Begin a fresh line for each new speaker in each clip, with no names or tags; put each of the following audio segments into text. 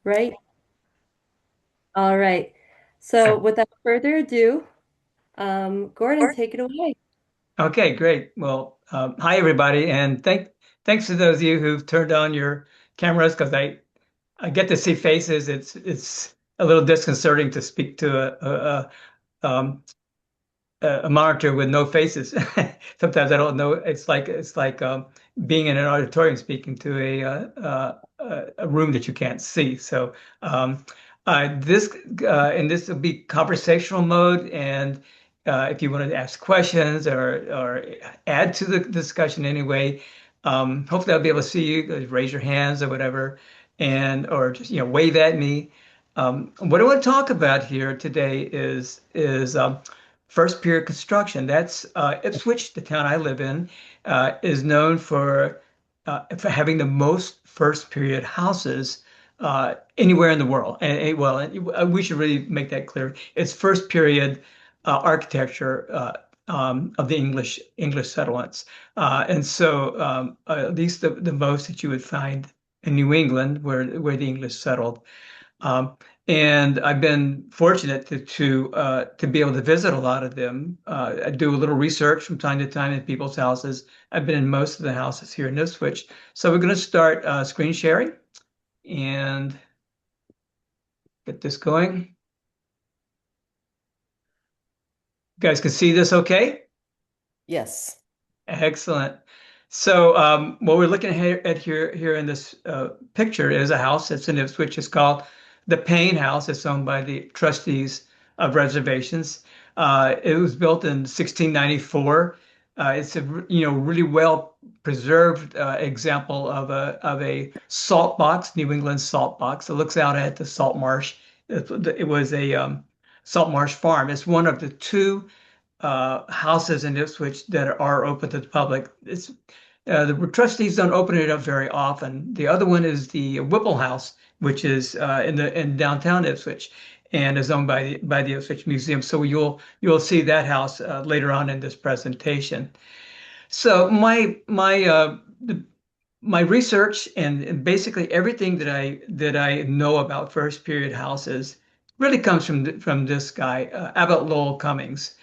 right? All right. So without further ado, Gordon, take it away.
Okay, great. Well, hi everybody, and thanks to those of you who've turned on your cameras because I get to see faces. It's a little disconcerting to speak to a monitor with no faces. Sometimes I don't know. It's like being in an auditorium speaking to a room that you can't see. So um, this and this will be conversational mode, and if you want to ask questions or add to the discussion anyway, hopefully I'll be able to see you. Raise your hands or whatever, and or just wave at me. What I want to talk about here today is first period construction. That's Ipswich, the town I live in, is known for having the most first period houses anywhere in the world. And we should really make that clear. It's first period architecture of the English settlements, and so at least the most that you would find in New England, where the English settled. Um, and I've been fortunate to be able to visit a lot of them. I do a little research from time to time in people's houses. I've been in most of the houses here in Ipswich. So we're going to start screen sharing and get this going. You guys can see this okay?
Yes.
Excellent. So what we're looking at here in this picture is a house that's in Ipswich. It's called the Payne House. It's owned by the trustees of reservations. It was built in 1694. It's a really well preserved example of a salt box, New England salt box. It looks out at the salt marsh. It was a salt marsh farm. It's one of the two houses in Ipswich that are open to the public. The trustees don't open it up very often. The other one is the Whipple House, which is in downtown Ipswich, and is owned by the Ipswich Museum. So you'll see that house later on in this presentation. So my research and basically everything that I know about first period houses really comes from this guy, Abbott Lowell Cummings.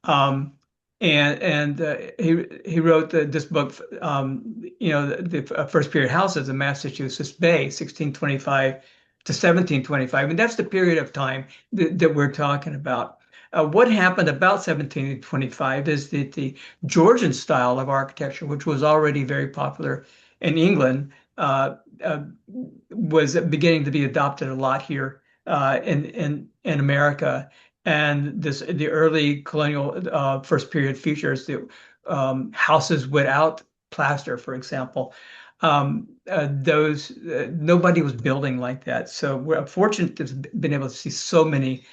Um, and he wrote this book, the First Period Houses in Massachusetts Bay, 1625 to 1725, and that's the period of time that we're talking about. What happened about 1725 is that the Georgian style of architecture, which was already very popular in England, uh, was beginning to be adopted a lot here in America. And the early colonial first period features, the houses without plaster, for example, those nobody was building like that. So we're fortunate to have been able to see so many.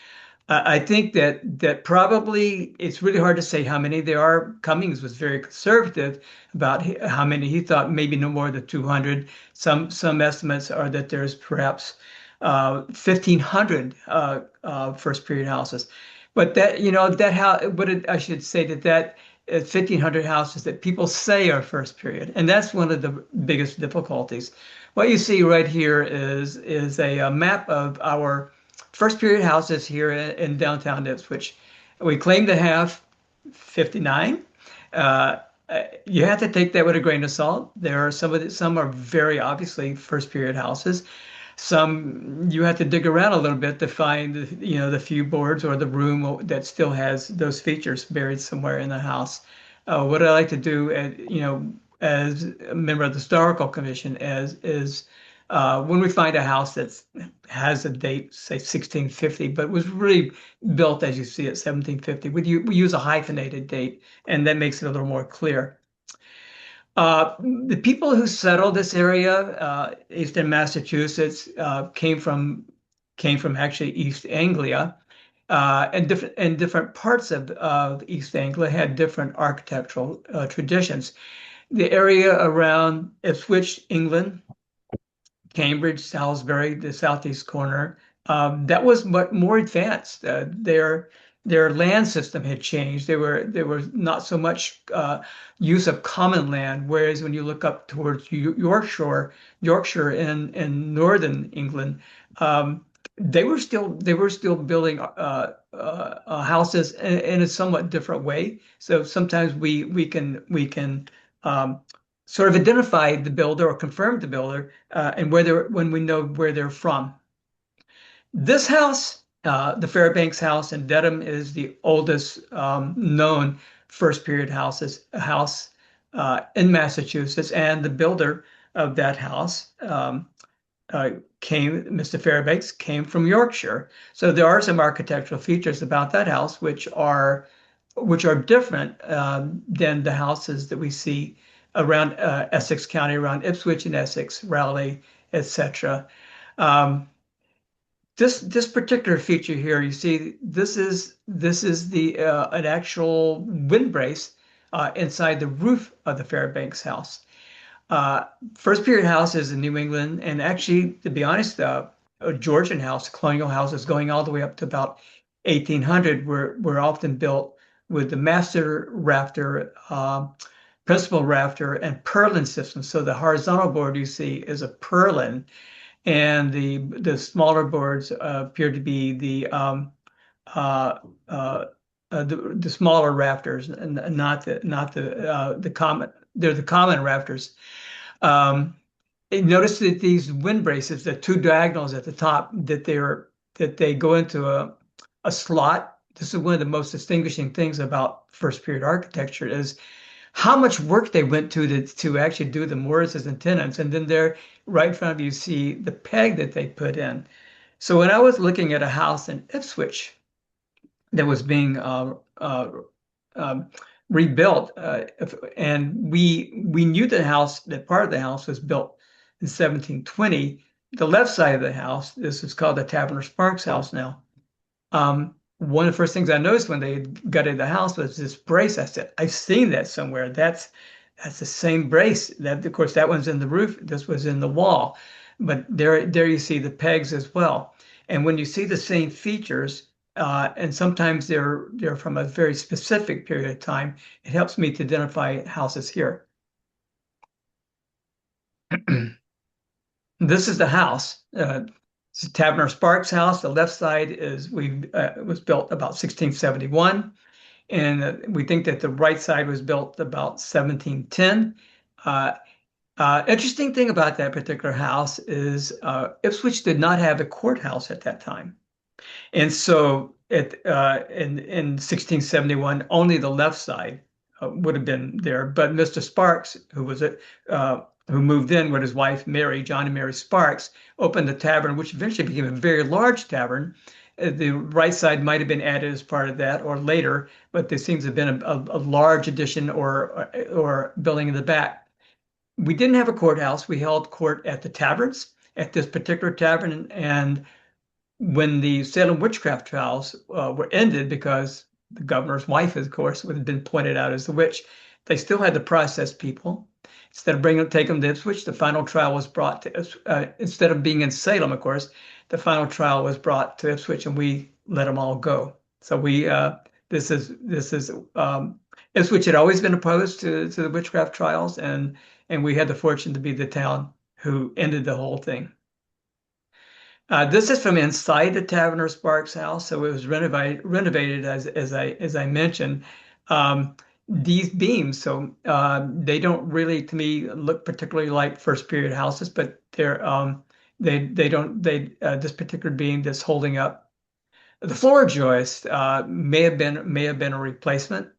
I think that probably it's really hard to say how many there are. Cummings was very conservative about how many. He thought maybe no more than 200. Some estimates are that there's perhaps 1,500 first period houses. But that that how I should say that 1,500 houses that people say are first period, and that's one of the biggest difficulties. What you see right here is a map of our first period houses here in downtown Ipswich. We claim to have 59. Uh, you have to take that with a grain of salt. There are some are very obviously first period houses. Some you have to dig around a little bit to find the few boards or the room that still has those features buried somewhere in the house. What I like to do, as a member of the historical commission, as is when we find a house that has a date, say 1650, but was really built as you see it 1750, we use a hyphenated date, and that makes it a little more clear. The people who settled this area, eastern Massachusetts, came from actually East Anglia, and different parts of East Anglia had different architectural traditions. The area around Ipswich, England, Cambridge, Salisbury, the southeast corner, that was much more advanced. their land system had changed. There was not so much use of common land, whereas when you look up towards Yorkshire in northern England, um, they were still building houses in a somewhat different way. So sometimes we can um, sort of identify the builder or confirm the builder and when we know where they're from. This house, the Fairbanks house in Dedham, is the oldest known first period house in Massachusetts, and the builder of that house uh, Mr. Fairbanks came from Yorkshire. So there are some architectural features about that house which are different than the houses that we see around Essex County, around Ipswich and Essex, Raleigh, etc. Um, this particular feature here, you see, this is the an actual wind brace inside the roof of the Fairbanks house. Uh, First period houses in New England, and actually, to be honest, a Georgian house, colonial houses going all the way up to about 1800 were often built with the master rafter, principal rafter, and purlin system. So the horizontal board you see is a purlin, and the smaller boards appear to be uh, uh, the smaller rafters, and not the common. They're the common rafters. Um, and notice that these wind braces, the two diagonals at the top, that they go into a slot. This is one of the most distinguishing things about first period architecture is how much work they went to actually do the mortises and tenons. And then there, right in front of you, see the peg that they put in. So when I was looking at a house in Ipswich that was being um, rebuilt, and we knew that part of the house was built in 1720. The left side of the house, this is called the Taverner Sparks house now. One of the first things I noticed when they gutted the house was this brace. I said, I've seen that somewhere. That's the same brace. That, of course, that one's in the roof. This was in the wall. But there you see the pegs as well. And when you see the same features, and sometimes they're from a very specific period of time, it helps me to identify houses here. This is the house. It's Taverner Sparks house. The left side is we was built about 1671, and we think that the right side was built about 1710. Uh, Interesting thing about that particular house is Ipswich did not have a courthouse at that time. And so in 1671, only the left side would have been there. But Mr. Sparks, who moved in with his wife Mary, John and Mary Sparks, opened the tavern, which eventually became a very large tavern. The right side might have been added as part of that or later, but there seems to have been a large addition or building in the back. We didn't have a courthouse. We held court at the taverns, at this particular tavern, and when the Salem witchcraft trials were ended, because the governor's wife, of course, had been pointed out as the witch, they still had to process people. Instead of take them to Ipswich, the final trial was brought to, instead of being in Salem, of course, the final trial was brought to Ipswich, and we let them all go. So this is Ipswich had always been opposed to the witchcraft trials, and we had the fortune to be the town who ended the whole thing. This is from inside the Taverner Sparks house, so it was renovated as I mentioned. These beams, so they don't really, to me, look particularly like first period houses, but they don't this particular beam that's holding up the floor joist may have been a replacement.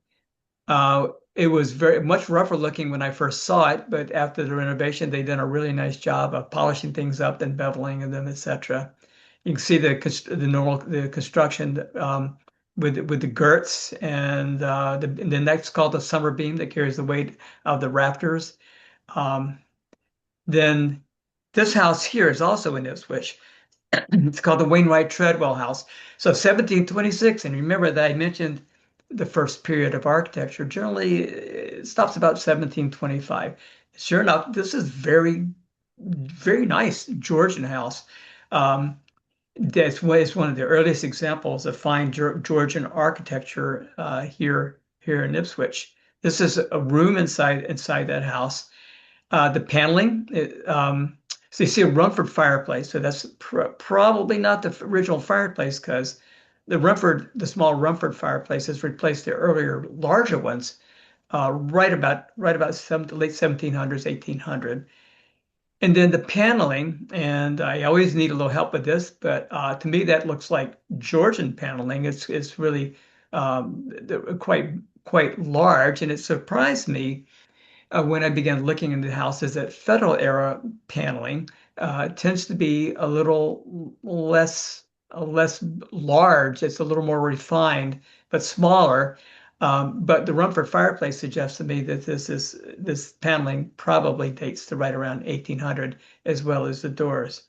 It was very much rougher looking when I first saw it, but after the renovation, they did a really nice job of polishing things up and beveling them, etc. You can see the construction with the girts, and the next called the summer beam that carries the weight of the rafters. Um, then this house here is also in Ipswich. It's called the Wainwright Treadwell House. So 1726, and remember that I mentioned the first period of architecture. Generally, it stops about 1725. Sure enough, this is very nice Georgian house. Um, It's one of the earliest examples of fine Georgian architecture here in Ipswich. This is a room inside that house. The paneling, so you see a Rumford fireplace. So that's probably not the original fireplace because the small Rumford fireplace has replaced the earlier larger ones, right about late 1700s, 1800. And then the paneling, and I always need a little help with this, but to me that looks like Georgian paneling. It's really quite large, and it surprised me when I began looking into houses that Federal era paneling tends to be a little less large. It's a little more refined, but smaller. But the Rumford fireplace suggests to me that this paneling probably dates to right around 1800, as well as the doors.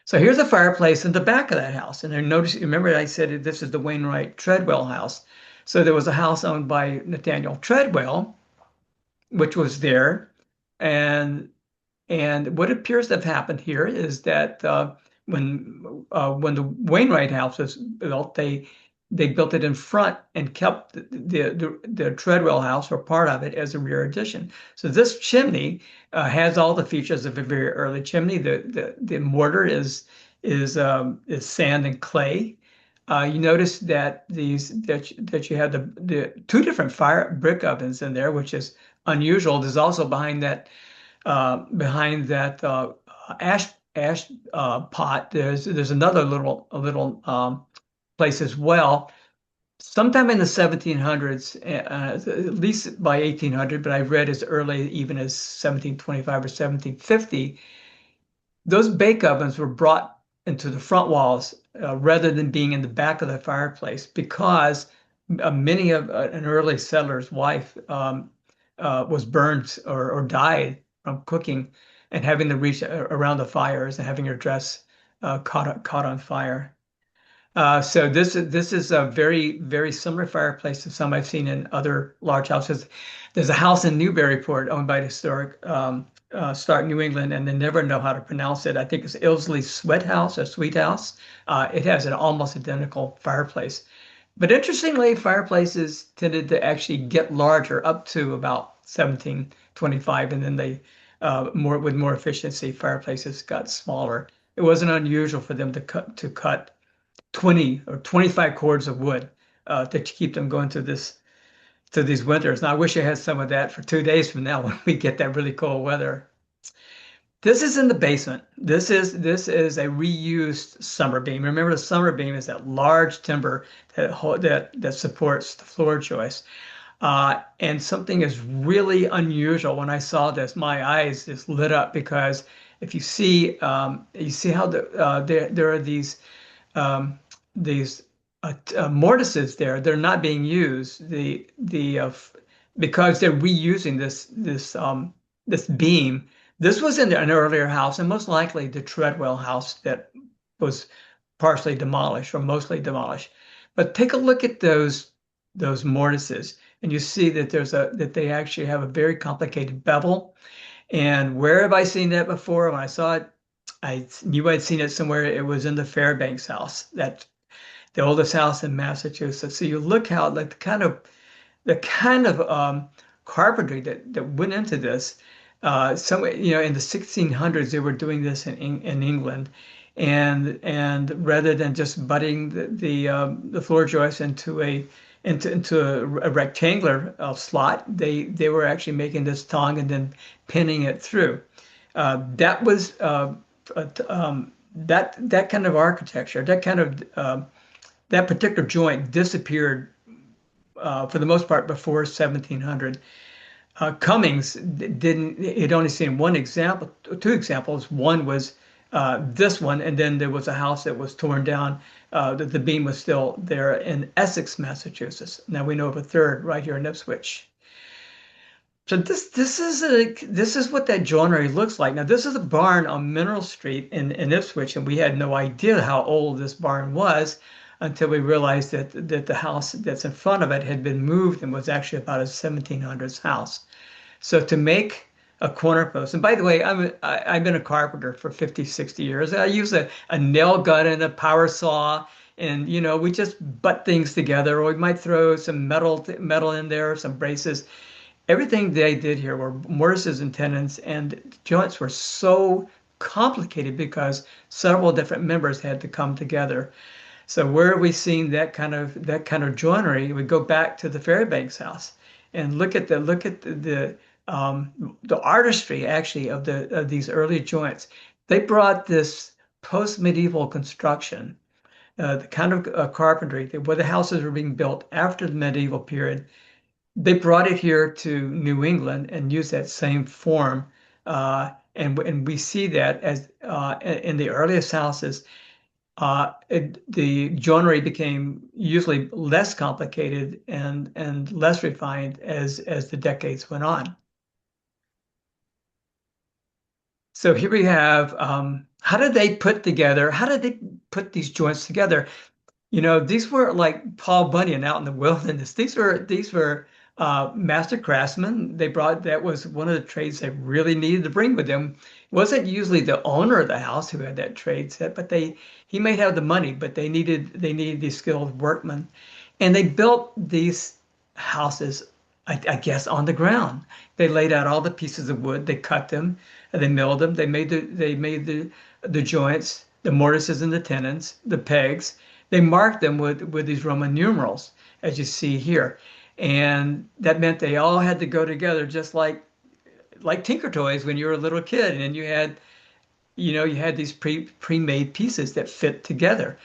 So here's a fireplace in the back of that house. And I noticed, remember I said this is the Wainwright Treadwell house. So there was a house owned by Nathaniel Treadwell, which was there. And and what appears to have happened here is that when the Wainwright house was built, they built it in front and kept the Treadwell house or part of it as a rear addition. So this chimney has all the features of a very early chimney. The mortar is sand and clay. You notice that that you have the two different fire brick ovens in there, which is unusual. There's also behind that ash pot. There's another little place as well. Sometime in the 1700s, at least by 1800, but I've read as early even as 1725 or 1750, those bake ovens were brought into the front walls rather than being in the back of the fireplace because many of an early settler's wife was burned or died from cooking and having to reach around the fires and having her dress caught on fire. So this is a very similar fireplace to some I've seen in other large houses. There's a house in Newburyport owned by the historic Stark New England, and they never know how to pronounce it. I think it's Ilsley Sweat House or Sweet House. It has an almost identical fireplace. But interestingly, fireplaces tended to actually get larger up to about 1725, and then they more efficiency, fireplaces got smaller. It wasn't unusual for them to cut 20 or 25 cords of wood to keep them going to these winters. And I wish I had some of that for 2 days from now when we get that really cold weather. This is in the basement. This is a reused summer beam. Remember, the summer beam is that large timber that supports the floor joist. And something is really unusual. When I saw this, my eyes just lit up because if you see how there are these mortises there. They're not being used. Because they're reusing this beam. This was in an earlier house, and most likely the Treadwell house that was partially demolished or mostly demolished. But take a look at those mortises, and you see that that they actually have a very complicated bevel. And where have I seen that before? When I saw it, I knew I'd seen it somewhere. It was in the Fairbanks house, that the oldest house in Massachusetts. So you look how like the kind of carpentry that went into this. In the 1600s they were doing this in England, and rather than just butting the floor joist into a rectangular slot, they were actually making this tongue and then pinning it through. That was that kind of architecture, that particular joint disappeared for the most part before 1700. Cummings didn't, he'd only seen one example, two examples. One was this one, and then there was a house that was torn down. The beam was still there in Essex, Massachusetts. Now we know of a third right here in Ipswich. So this is what that joinery looks like. Now this is a barn on Mineral Street in Ipswich, and we had no idea how old this barn was until we realized that the house that's in front of it had been moved and was actually about a 1700s house. So to make a corner post. And by the way, I've been a carpenter for 50, 60 years. I use a nail gun and a power saw, and we just butt things together, or we might throw some metal in there, some braces. Everything they did here were mortises and tenons, and joints were so complicated because several different members had to come together. So where are we seeing that kind of joinery? We go back to the Fairbanks house and look at the artistry actually of these early joints. They brought this post-medieval construction, the kind of carpentry where the houses were being built after the medieval period. They brought it here to New England and used that same form. And we see that as in the earliest houses, the joinery became usually less complicated and less refined as the decades went on. So here we have how did they put these joints together? These were like Paul Bunyan out in the wilderness. These were master craftsmen. That was one of the trades they really needed to bring with them. It wasn't usually the owner of the house who had that trade set, but he may have the money, but they needed these skilled workmen. And they built these houses, I guess, on the ground. They laid out all the pieces of wood, they cut them, and they milled them, they made the joints, the mortises and the tenons, the pegs. They marked them with these Roman numerals, as you see here. And that meant they all had to go together just like Tinker Toys when you were a little kid, and you had these pre-made pieces that fit together.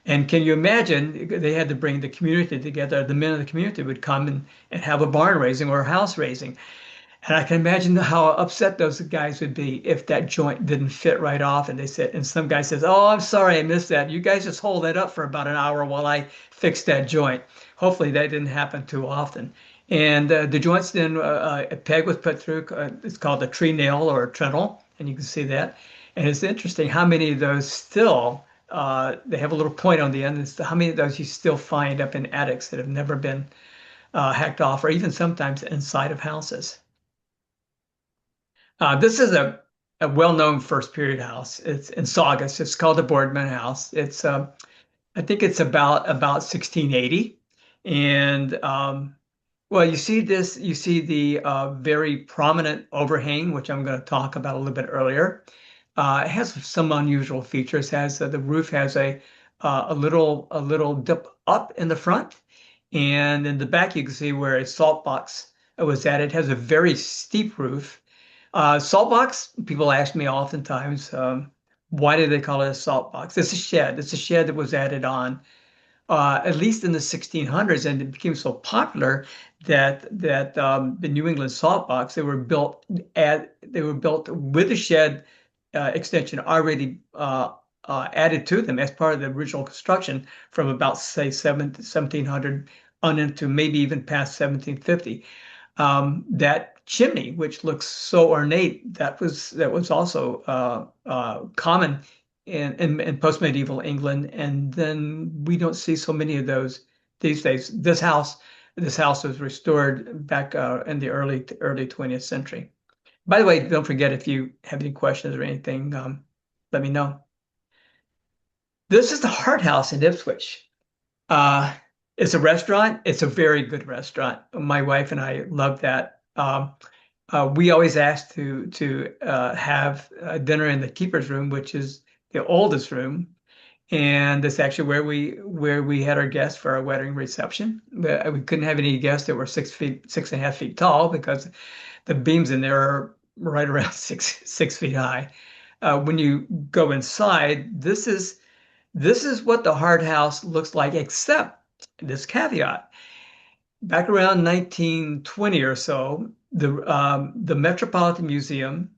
And can you imagine they had to bring the community together? The men of the community would come and have a barn raising or a house raising. And I can imagine how upset those guys would be if that joint didn't fit right off. And some guy says, "Oh, I'm sorry, I missed that. You guys just hold that up for about an hour while I fix that joint." Hopefully that didn't happen too often. And the joints then, a peg was put through, it's called a tree nail or a treadle, and you can see that. And it's interesting how many of those still, they have a little point on the end, and how many of those you still find up in attics that have never been hacked off, or even sometimes inside of houses. This is a well-known first period house. It's in Saugus. It's called the Boardman House. I think it's about 1680. And well, you see the very prominent overhang, which I'm going to talk about a little bit earlier. It has some unusual features. The roof has a little dip up in the front, and in the back you can see where a salt box was added. It has a very steep roof. Salt box, people ask me oftentimes, why do they call it a salt box? It's a shed. It's a shed that was added on, at least in the 1600s, and it became so popular that the New England salt box they were built with the shed extension already added to them as part of the original construction from about say 1700 on into maybe even past 1750. That chimney, which looks so ornate, that was also common in post-medieval England, and then we don't see so many of those these days. This house was restored back in the early 20th century. By the way, don't forget if you have any questions or anything, let me know. This is the Hart House in Ipswich. Uh, it's a restaurant. It's a very good restaurant. My wife and I love that. We always ask to have dinner in the keeper's room, which is the oldest room, and that's actually where we had our guests for our wedding reception. We couldn't have any guests that were 6 feet, 6.5 feet tall because the beams in there are right around six feet high. When you go inside, this is what the Hart House looks like, except this caveat. Back around 1920 or so, the Metropolitan Museum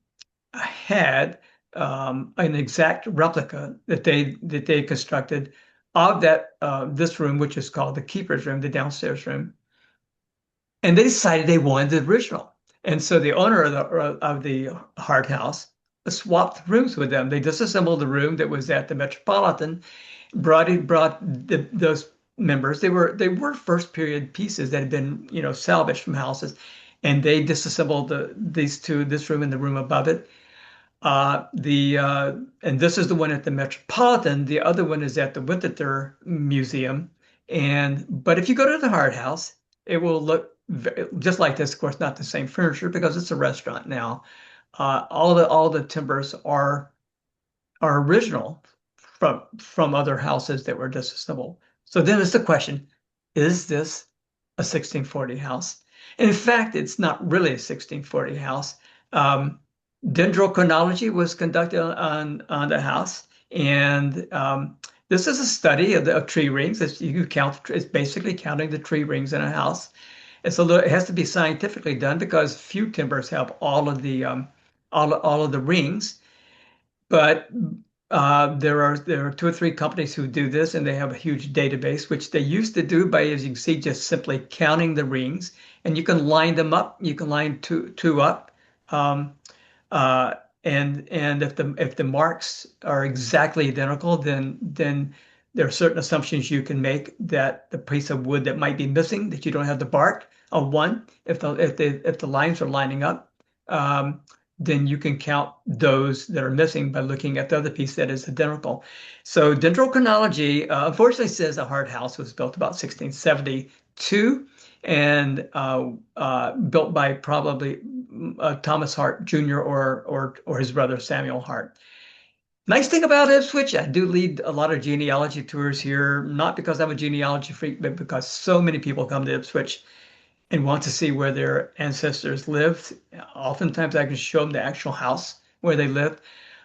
had an exact replica that they constructed of this room, which is called the keeper's room, the downstairs room, and they decided they wanted the original. And so the owner of the Hart House swapped rooms with them. They disassembled the room that was at the Metropolitan, brought those members. They were first period pieces that had been salvaged from houses, and they disassembled these two, this room and the room above it. And this is the one at the Metropolitan. The other one is at the Whittier Museum. But if you go to the Hart House, it will look just like this. Of course, not the same furniture because it's a restaurant now. All the timbers are original from other houses that were disassembled. So then it's the question, is this a 1640 house? And in fact, it's not really a 1640 house. Um, Dendrochronology was conducted on the house, and this is a study of tree rings. You can count. It's basically counting the tree rings in a house. It has to be scientifically done because few timbers have all of the rings. But there are two or three companies who do this, and they have a huge database, which they used to do by, as you can see, just simply counting the rings, and you can line them up. You can line two up, um, uh, and if the marks are exactly identical, then there are certain assumptions you can make that the piece of wood that might be missing, that you don't have the bark of one, if the lines are lining up. Um, then you can count those that are missing by looking at the other piece that is identical. So dendrochronology, unfortunately, says the Hart House was built about 1672 and built by probably Thomas Hart Jr. or his brother Samuel Hart. Nice thing about Ipswich, I do lead a lot of genealogy tours here, not because I'm a genealogy freak, but because so many people come to Ipswich and want to see where their ancestors lived. Oftentimes, I can show them the actual house where they lived,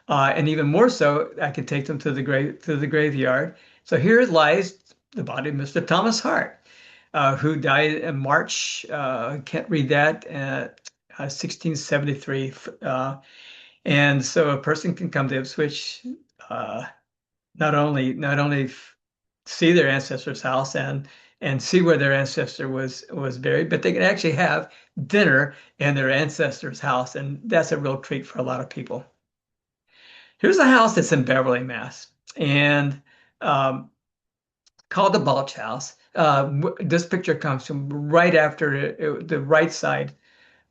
and even more so, I could take them to the graveyard. So here lies the body of Mr. Thomas Hart, who died in March. I can't read that. 1673. And so a person can come to Ipswich, uh, not only see their ancestor's house and see where their ancestor was buried, but they can actually have dinner in their ancestor's house, and that's a real treat for a lot of people. Here's a house that's in Beverly, Mass, and um, called the Balch House. This picture comes from right after the right side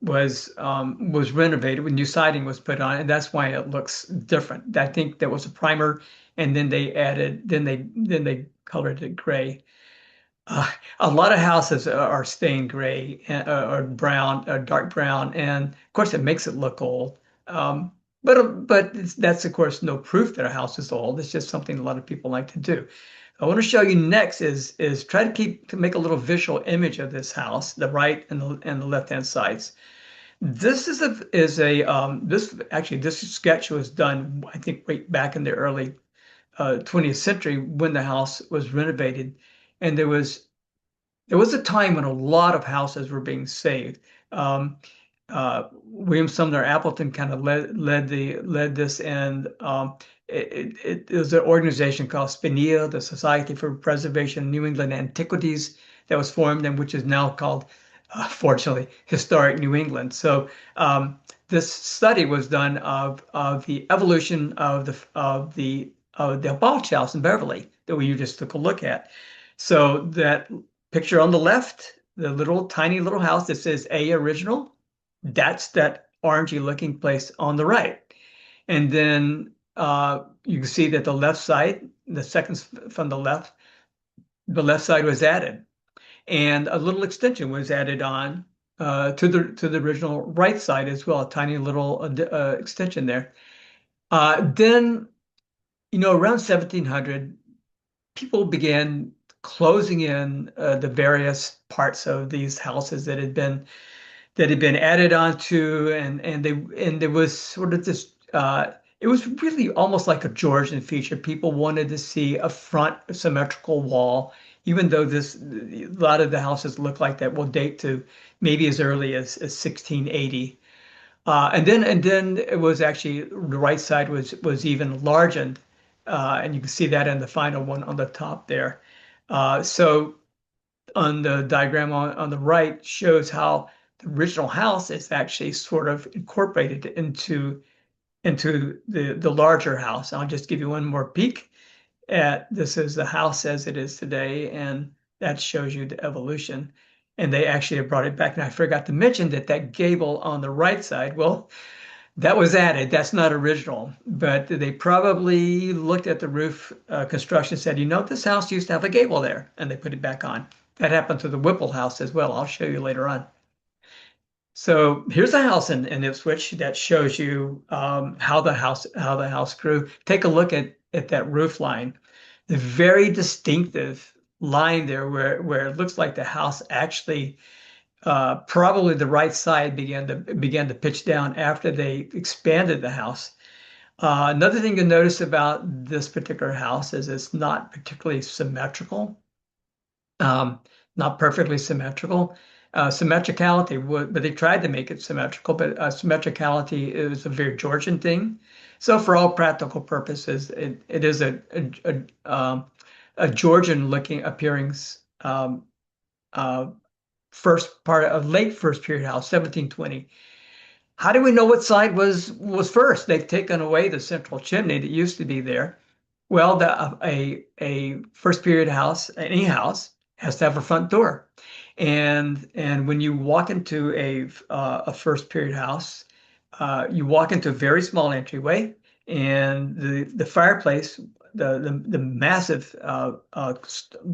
was renovated when new siding was put on, and that's why it looks different. I think there was a primer, and then they colored it gray. Uh, a lot of houses are stained gray or brown, or dark brown, and of course it makes it look old. But that's of course no proof that a house is old. It's just something a lot of people like to do. I want to show you next is try to make a little visual image of this house, the right and the left hand sides. This sketch was done, I think, way back in the early 20th century when the house was renovated, and there was a time when a lot of houses were being saved. Um, William Sumner Appleton kind of led this, and it was an organization called SPNEA, the Society for Preservation of New England Antiquities, that was formed, and which is now called, fortunately, Historic New England. So this study was done of the evolution of the Balch House in Beverly that we just took a look at. So that picture on the left, the little tiny little house that says A Original, that's that orangey looking place on the right. And then you can see that the left side, the second from the left side was added. And a little extension was added on to the original right side as well, a tiny little extension there. Then, around 1700, people began closing in the various parts of these houses that had been added onto, and there was sort of this. It was really almost like a Georgian feature. People wanted to see a front symmetrical wall, even though a lot of the houses look like that will date to maybe as early as 1680. And then it was actually the right side was even enlarged, and you can see that in the final one on the top there. So on the diagram on the right shows how the original house is actually sort of incorporated into the larger house. I'll just give you one more peek at this is the house as it is today, and that shows you the evolution. and they actually have brought it back. And I forgot to mention that that gable on the right side, well, that was added. That's not original, but they probably looked at the roof construction and said, you know, this house used to have a gable there, and they put it back on. That happened to the Whipple house as well. I'll show you later on. So here's a house in Ipswich that shows you how the house grew. Take a look at that roof line, the very distinctive line there where it looks like the house actually probably the right side began to pitch down after they expanded the house. Another thing to notice about this particular house is it's not particularly symmetrical, um, not perfectly symmetrical. Symmetricality would, but they tried to make it symmetrical, but symmetricality is a very Georgian thing. So for all practical purposes, it is a Georgian looking appearing um, uh, first part of late first period house, 1720. How do we know what side was first? They've taken away the central chimney that used to be there. Well, a first period house, any house, has to have a front door, and when you walk into a first period house, you walk into a very small entryway, and the fireplace, the massive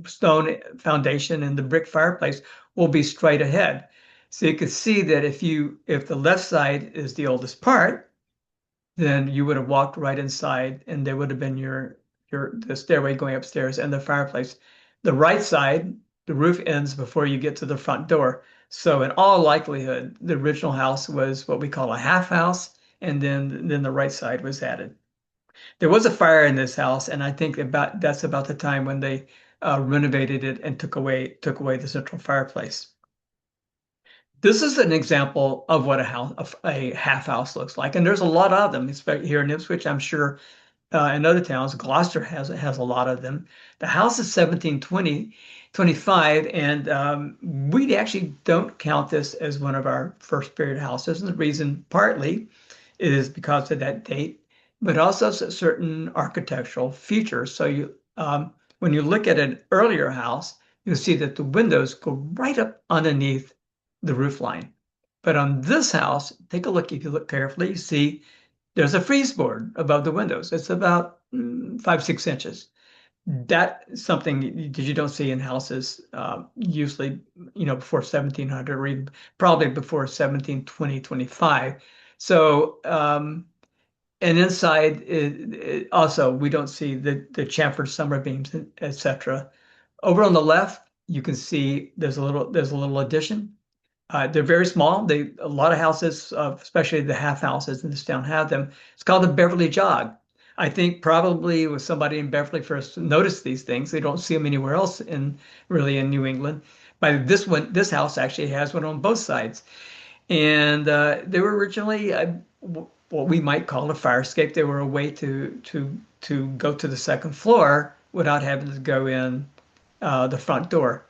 stone foundation and the brick fireplace will be straight ahead. So you can see that if the left side is the oldest part, then you would have walked right inside, and there would have been your the stairway going upstairs and the fireplace. The right side, the roof ends before you get to the front door. So in all likelihood, the original house was what we call a half house, and then the right side was added. There was a fire in this house, and I think about that's about the time when they renovated it and took away the central fireplace. This is an example of what a half house looks like, and there's a lot of them, especially here in Ipswich. I'm sure in other towns, Gloucester has a lot of them. The house is 1725, and we actually don't count this as one of our first period houses. And the reason partly is because of that date, but also certain architectural features. So when you look at an earlier house, you'll see that the windows go right up underneath the roof line. But on this house, take a look. If you look carefully, you see there's a frieze board above the windows. It's about 5, 6 inches. That's something that you don't see in houses usually, before 1700 or even probably before 1720, 25. So, and inside also, we don't see the chamfered summer beams, etc. Over on the left, you can see there's a little addition. They're very small. A lot of houses, especially the half houses in this town, have them. It's called the Beverly Jog. I think probably with somebody in Beverly first noticed these things. They don't see them anywhere else in New England. But this house actually has one on both sides, and they were originally what we might call a fire escape. They were a way to go to the second floor without having to go in the front door.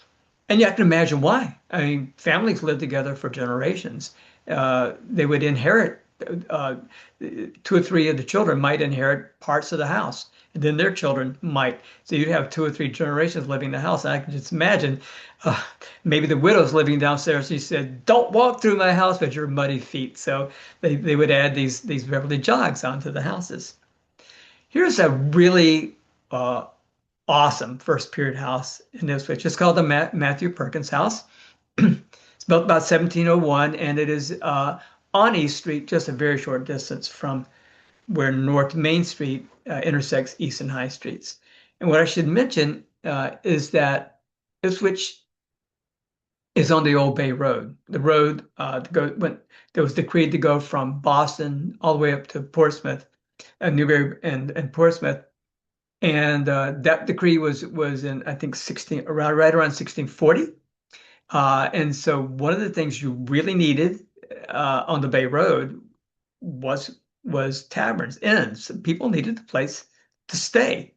And you can imagine why. I mean, families lived together for generations. They would inherit, uh, 2 or 3 of the children might inherit parts of the house, and then their children might. So you'd have 2 or 3 generations living in the house. And I can just imagine uh, maybe the widow's living downstairs. She said, "Don't walk through my house with your muddy feet." So they would add these Beverly jogs onto the houses. Here's a really awesome first period house in Ipswich. It's called the Matthew Perkins House. It's built about 1701, and it is on East Street, just a very short distance from where North Main Street intersects East and High Streets. And what I should mention is that Ipswich is on the Old Bay Road. The road that was decreed to go from Boston all the way up to Portsmouth, Newbury and Portsmouth. And that decree was in, I think, right around 1640. And so one of the things you really needed on the Bay Road was taverns, inns. People needed a place to stay.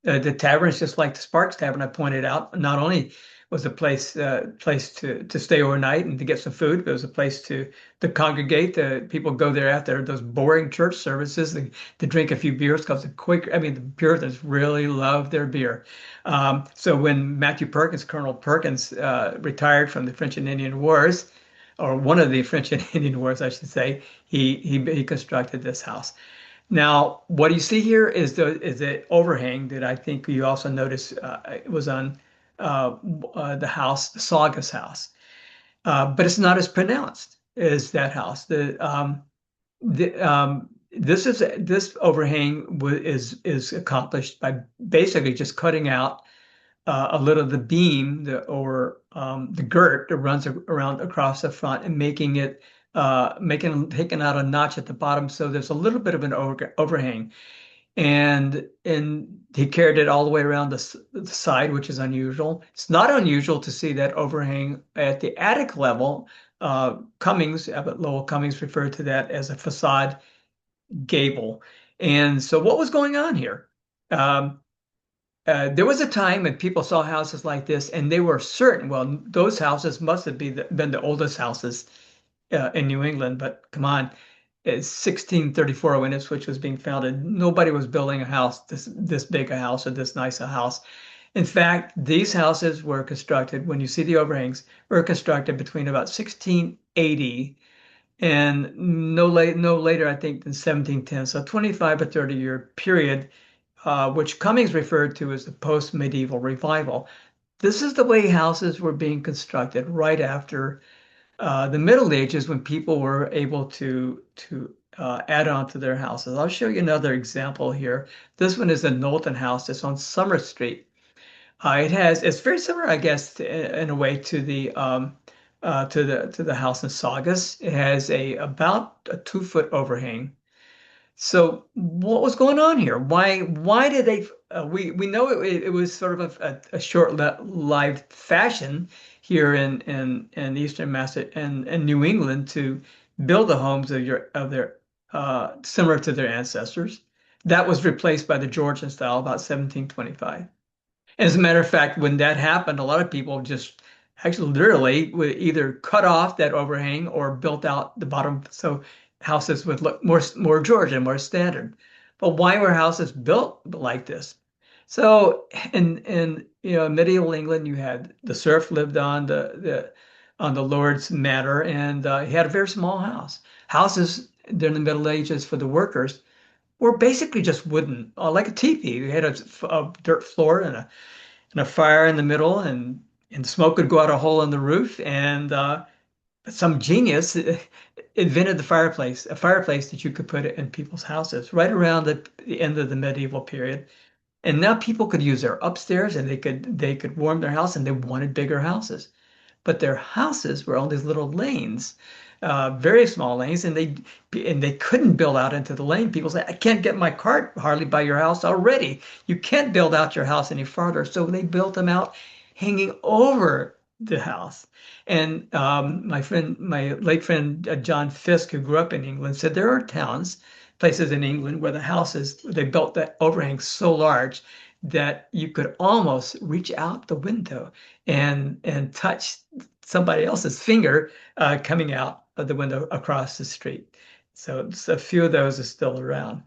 The tavern is just like the Sparks Tavern I pointed out. Not only was a place to stay overnight and to get some food, but it was a place to congregate. People go there after those boring church services to drink a few beers because the Puritans really love their beer. So when Matthew Perkins, Colonel Perkins, retired from the French and Indian Wars, or one of the French and Indian Wars, I should say, he constructed this house. Now, what you see here is the overhang that I think you also notice it was on the house, the Saugus house, but it's not as pronounced as that house. This overhang is accomplished by basically just cutting out a little of the beam the girt that runs around across the front and making it taking out a notch at the bottom so there's a little bit of an overhang and he carried it all the way around the side, which is unusual. It's not unusual to see that overhang at the attic level. Abbott Lowell Cummings referred to that as a facade gable. And so what was going on here? Um, there was a time when people saw houses like this and they were certain, well, those houses must have been the oldest houses in New England, but come on, it's 1634 when Ipswich was being founded. Nobody was building a house, this big a house or this nice a house. In fact, these houses were constructed, when you see the overhangs, were constructed between about 1680 and no later, I think, than 1710. So 25 or 30-year period, which Cummings referred to as the post-medieval revival. This is the way houses were being constructed right after the Middle Ages when people were able to add on to their houses. I'll show you another example here. This one is the Knowlton House. It's on Summer Street. It's very similar, I guess, in a way to the house in Saugus. It has about a 2 foot overhang. So what was going on here? Why did they? We know it was sort of a short-lived fashion here in Eastern and New England to build the homes of their similar to their ancestors. That was replaced by the Georgian style about 1725. As a matter of fact, when that happened, a lot of people just actually literally would either cut off that overhang or built out the bottom so houses would look more Georgian, more standard. But why were houses built like this? So in medieval England, you had the serf lived on the Lord's manor, and he had a very small house. Houses during the Middle Ages for the workers were basically just wooden, like a teepee. You had a dirt floor and a fire in the middle, and smoke would go out a hole in the roof. And some genius invented a fireplace that you could put in people's houses right around the end of the medieval period. And now people could use their upstairs and they could warm their house and they wanted bigger houses but their houses were on these little lanes, very small lanes, and they couldn't build out into the lane. People say, "I can't get my cart hardly by your house already. You can't build out your house any farther." So they built them out hanging over the house. And my late friend John Fisk, who grew up in England, said there are places in England where they built that overhang so large that you could almost reach out the window and touch somebody else's finger coming out of the window across the street. So a few of those are still around.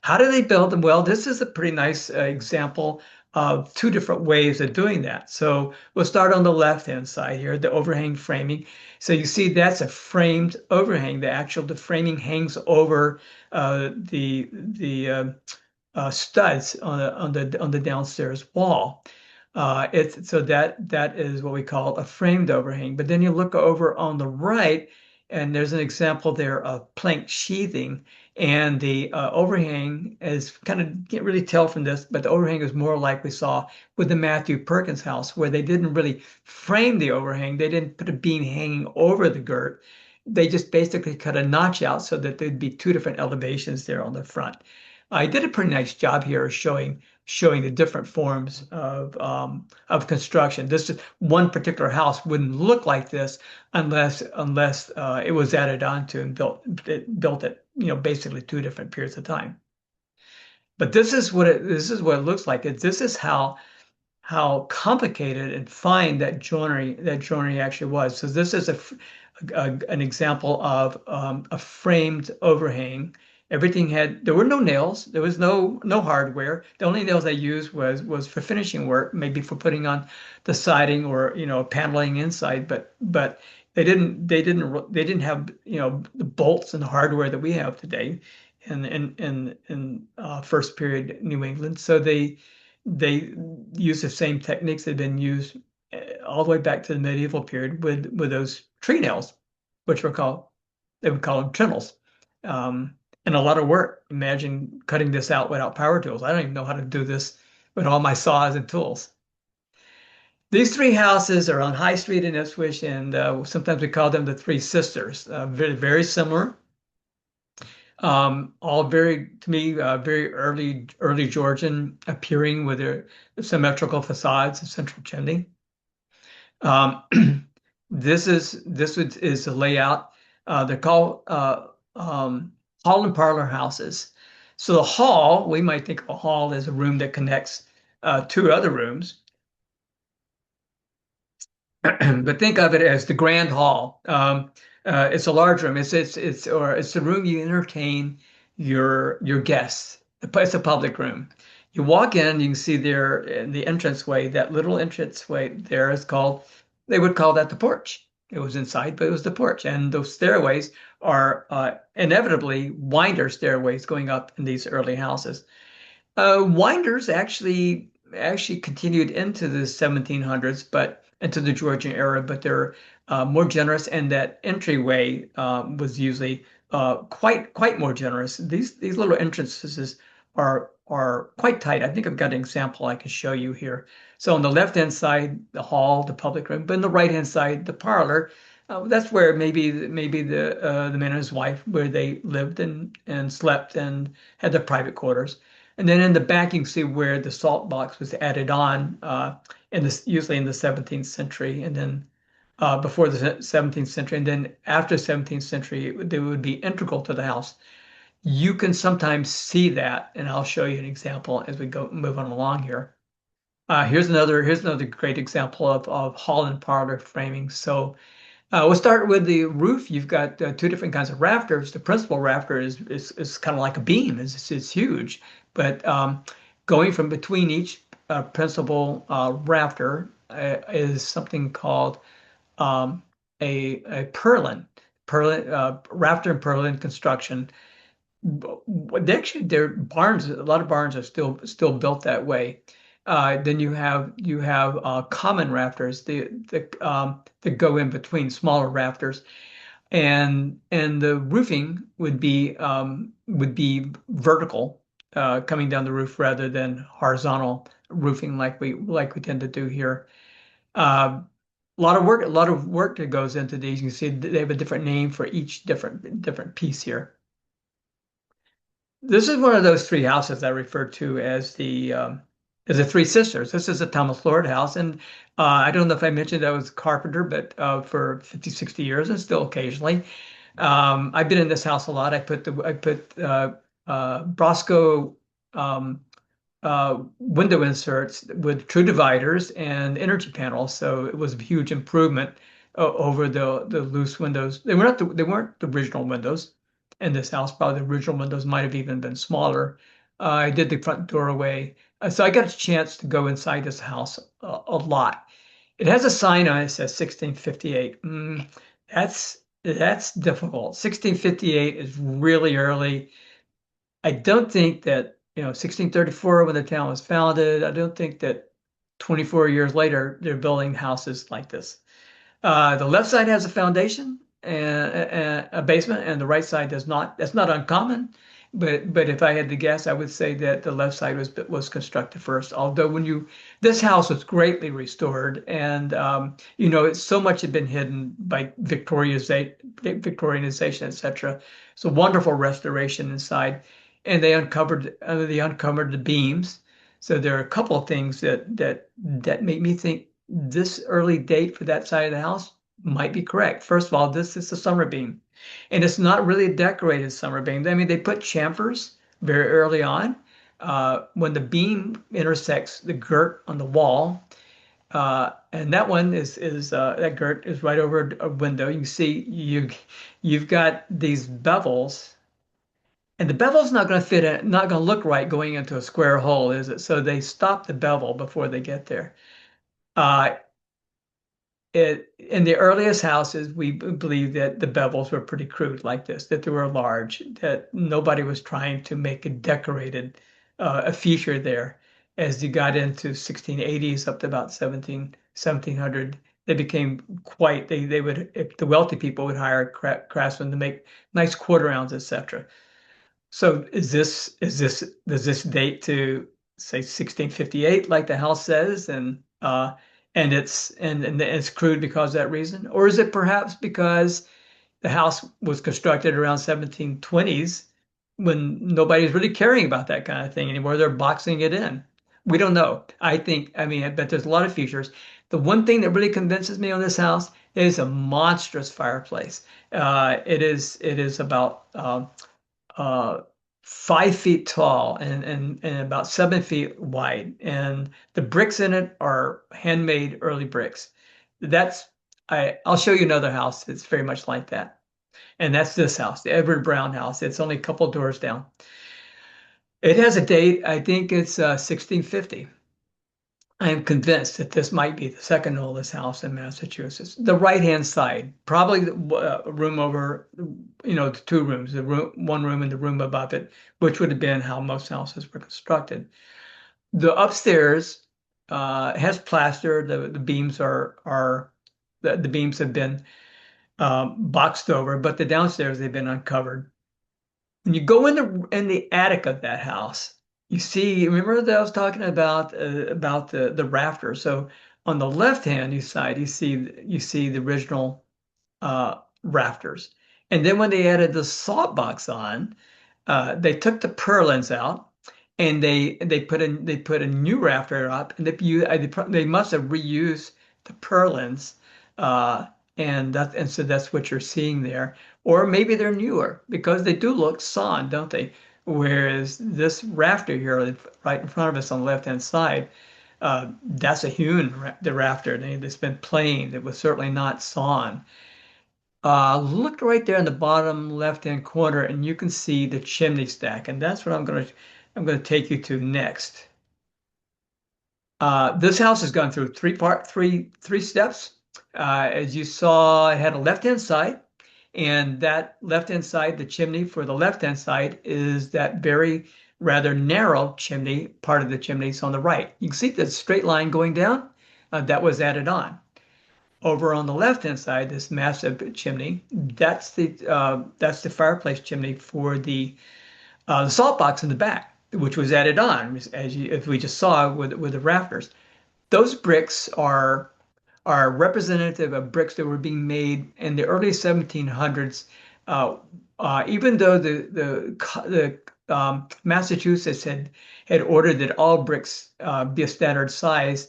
How do they build them? Well, this is a pretty nice example of two different ways of doing that. So we'll start on the left-hand side here, the overhang framing. So you see that's a framed overhang. The framing hangs over the studs on the downstairs wall. That is what we call a framed overhang. But then you look over on the right, and there's an example there of plank sheathing, and the overhang is kind of can't really tell from this, but the overhang is more like we saw with the Matthew Perkins house, where they didn't really frame the overhang. They didn't put a beam hanging over the girt. They just basically cut a notch out so that there'd be two different elevations there on the front. I did a pretty nice job here showing the different forms of construction. This is one particular house wouldn't look like this unless it was added onto and built it basically two different periods of time. But this is what it looks like. This is how complicated and fine that joinery actually was. So this is an example of a framed overhang. Everything had there were no nails, there was no hardware. The only nails they used was for finishing work, maybe for putting on the siding or paneling inside. But they didn't have the bolts and the hardware that we have today in first period New England. So they use the same techniques that had been used all the way back to the medieval period with those tree nails, which were called they would call them trintles. Um, and a lot of work. Imagine cutting this out without power tools. I don't even know how to do this with all my saws and tools. These three houses are on High Street in Ipswich, and sometimes we call them the Three Sisters. Very similar. All very, to me, very early Georgian appearing with their symmetrical facades and central chimney. Um, is the layout. They're called hall and parlor houses. So the hall, we might think of a hall as a room that connects two other rooms. But think of it as the grand hall. It's a large room. It's the room you entertain your guests. It's a public room. You walk in, you can see there in the entranceway, that little entranceway there is called, they would call that the porch. It was inside, but it was the porch. And those stairways are inevitably winder stairways going up in these early houses. Winders actually continued into the 1700s, but into the Georgian era, but they're more generous, and that entryway was usually quite more generous. These little entrances are quite tight. I think I've got an example I can show you here. So on the left hand side, the hall, the public room, but on the right hand side, the parlor. That's where maybe the man and his wife where they lived and slept and had their private quarters. And then in the back, you can see where the salt box was added on usually in the 17th century, and then before the 17th century, and then after 17th century, they would be integral to the house. You can sometimes see that, and I'll show you an example as we go move on along here. Here's another great example of hall and parlor framing. So we'll start with the roof. You've got two different kinds of rafters. The principal rafter is kind of like a beam. It's huge, but going from between each principal rafter is something called um, a purlin rafter and purlin construction. Actually, there barns. A lot of barns are still built that way. Then you have common rafters that go in between smaller rafters, and the roofing would be vertical, coming down the roof rather than horizontal roofing like we tend to do here. Uh, a lot of work that goes into these. You can see they have a different name for each different piece here. This is one of those three houses I refer to as the Three Sisters. This is a Thomas Lord house, and I don't know if I mentioned I was a carpenter, but for 50, 60 years and still occasionally. I've been in this house a lot. I put Brosco um, window inserts with true dividers and energy panels, so it was a huge improvement over the loose windows. They weren't the original windows in this house. Probably the original windows might have even been smaller. I did the front doorway, so I got a chance to go inside this house a lot. It has a sign on it that says 1658. That's difficult. 1658 is really early. I don't think that, 1634 when the town was founded, I don't think that 24 years later they're building houses like this. The left side has a foundation and a basement, and the right side does not. That's not uncommon, but if I had to guess, I would say that the left side was constructed first. Although this house was greatly restored, and it's so much had been hidden by Victorianization, etc. It's a wonderful restoration inside, and they uncovered the beams. So there are a couple of things that make me think this early date for that side of the house might be correct. First of all, this is a summer beam, and it's not really a decorated summer beam. I mean, they put chamfers very early on, when the beam intersects the girt on the wall, and that one is that girt is right over a window. You see you've got these bevels, and the bevel's not going to fit in, not going to look right going into a square hole, is it? So they stop the bevel before they get there. Uh, in the earliest houses, we believe that the bevels were pretty crude like this, that they were large, that nobody was trying to make a decorated a feature there. As you got into 1680s up to about 1700, they became quite, they would, if the wealthy people would hire craftsmen to make nice quarter rounds, etc. So does this date to say 1658 like the house says and it's crude because of that reason? Or is it perhaps because the house was constructed around 1720s when nobody's really caring about that kind of thing anymore? They're boxing it in. We don't know. I mean, I bet there's a lot of features. The one thing that really convinces me on this house is a monstrous fireplace. It is about uh, 5 feet tall and about 7 feet wide. And the bricks in it are handmade early bricks. That's I'll show you another house that's very much like that. And that's this house, the Edward Brown house. It's only a couple doors down. It has a date, I think it's 1650. I am convinced that this might be the second oldest house in Massachusetts. The right-hand side, probably a room over, the two rooms, the room, one room and the room above it, which would have been how most houses were constructed. The upstairs has plaster. The beams are the beams have been boxed over, but the downstairs they've been uncovered. When you go in the attic of that house, you see, remember that I was talking about the rafters. So on the left hand side, you see the original rafters, and then when they added the salt box on, they took the purlins out and they put a new rafter up, and they must have reused the purlins, uh, and so that's what you're seeing there. Or maybe they're newer because they do look sawn, don't they? Whereas this rafter here, right in front of us on the left-hand side, that's a the rafter. It's been planed. It was certainly not sawn. Look right there in the bottom left-hand corner, and you can see the chimney stack, and that's what I'm gonna take you to next. This house has gone through three steps. As you saw, it had a left-hand side, and that left-hand side, the chimney for the left-hand side is that very rather narrow chimney, part of the chimneys on the right. You can see the straight line going down, that was added on. Over on the left-hand side, this massive chimney, that's the fireplace chimney for the salt box in the back, which was added on, as we just saw with the rafters. Those bricks are representative of bricks that were being made in the early 1700s. Even though the Massachusetts had ordered that all bricks be a standard size,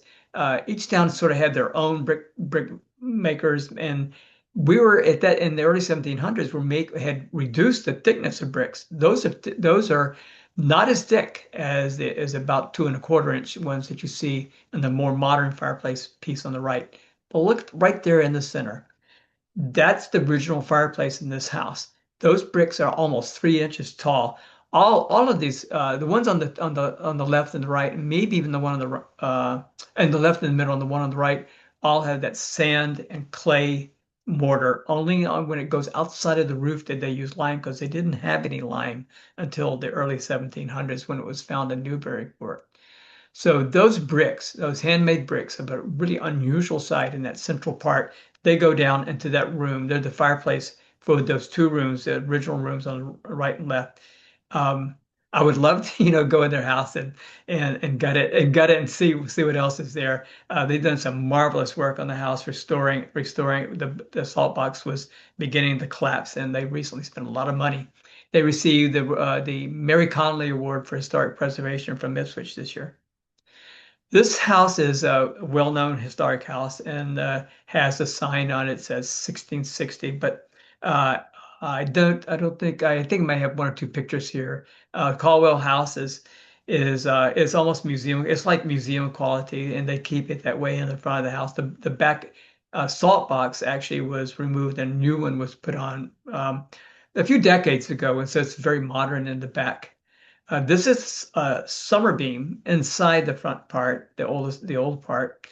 each town sort of had their own brick makers, and we were at that in the early 1700s. Had reduced the thickness of bricks. Those are not as thick as about 2¼ inch ones that you see in the more modern fireplace piece on the right. But look right there in the center. That's the original fireplace in this house. Those bricks are almost 3 inches tall. All of these, the ones on the left and the right, and maybe even the one on and the left and the middle and the one on the right, all have that sand and clay mortar. Only when it goes outside of the roof did they use lime because they didn't have any lime until the early 1700s when it was found in Newburyport. So those bricks, those handmade bricks, have a really unusual side in that central part. They go down into that room. They're the fireplace for those two rooms, the original rooms on the right and left. Um, I would love to, go in their house and gut it and see what else is there. They've done some marvelous work on the house, restoring the salt box was beginning to collapse, and they recently spent a lot of money. They received the Mary Connolly Award for Historic Preservation from Ipswich this year. This house is a well-known historic house and has a sign on it that says 1660, but uh, I think I may have one or two pictures here. Caldwell House is almost museum. It's like museum quality, and they keep it that way in the front of the house. The back salt box actually was removed, and a new one was put on a few decades ago, and so it's very modern in the back. This is a summer beam inside the front part, the old part.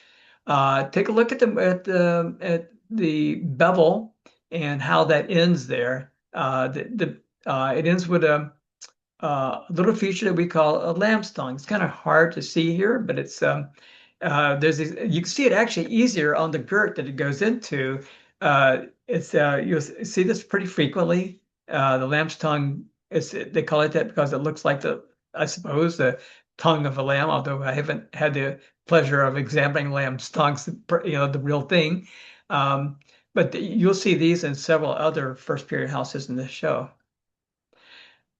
Take a look at the bevel and how that ends there. It ends with a little feature that we call a lamb's tongue. It's kind of hard to see here, but it's there's these, you can see it actually easier on the girt that it goes into. It's you'll see this pretty frequently. The lamb's tongue is they call it that because it looks like I suppose the tongue of a lamb. Although I haven't had the pleasure of examining lamb's tongues, the real thing. Um, but you'll see these in several other first period houses in this show.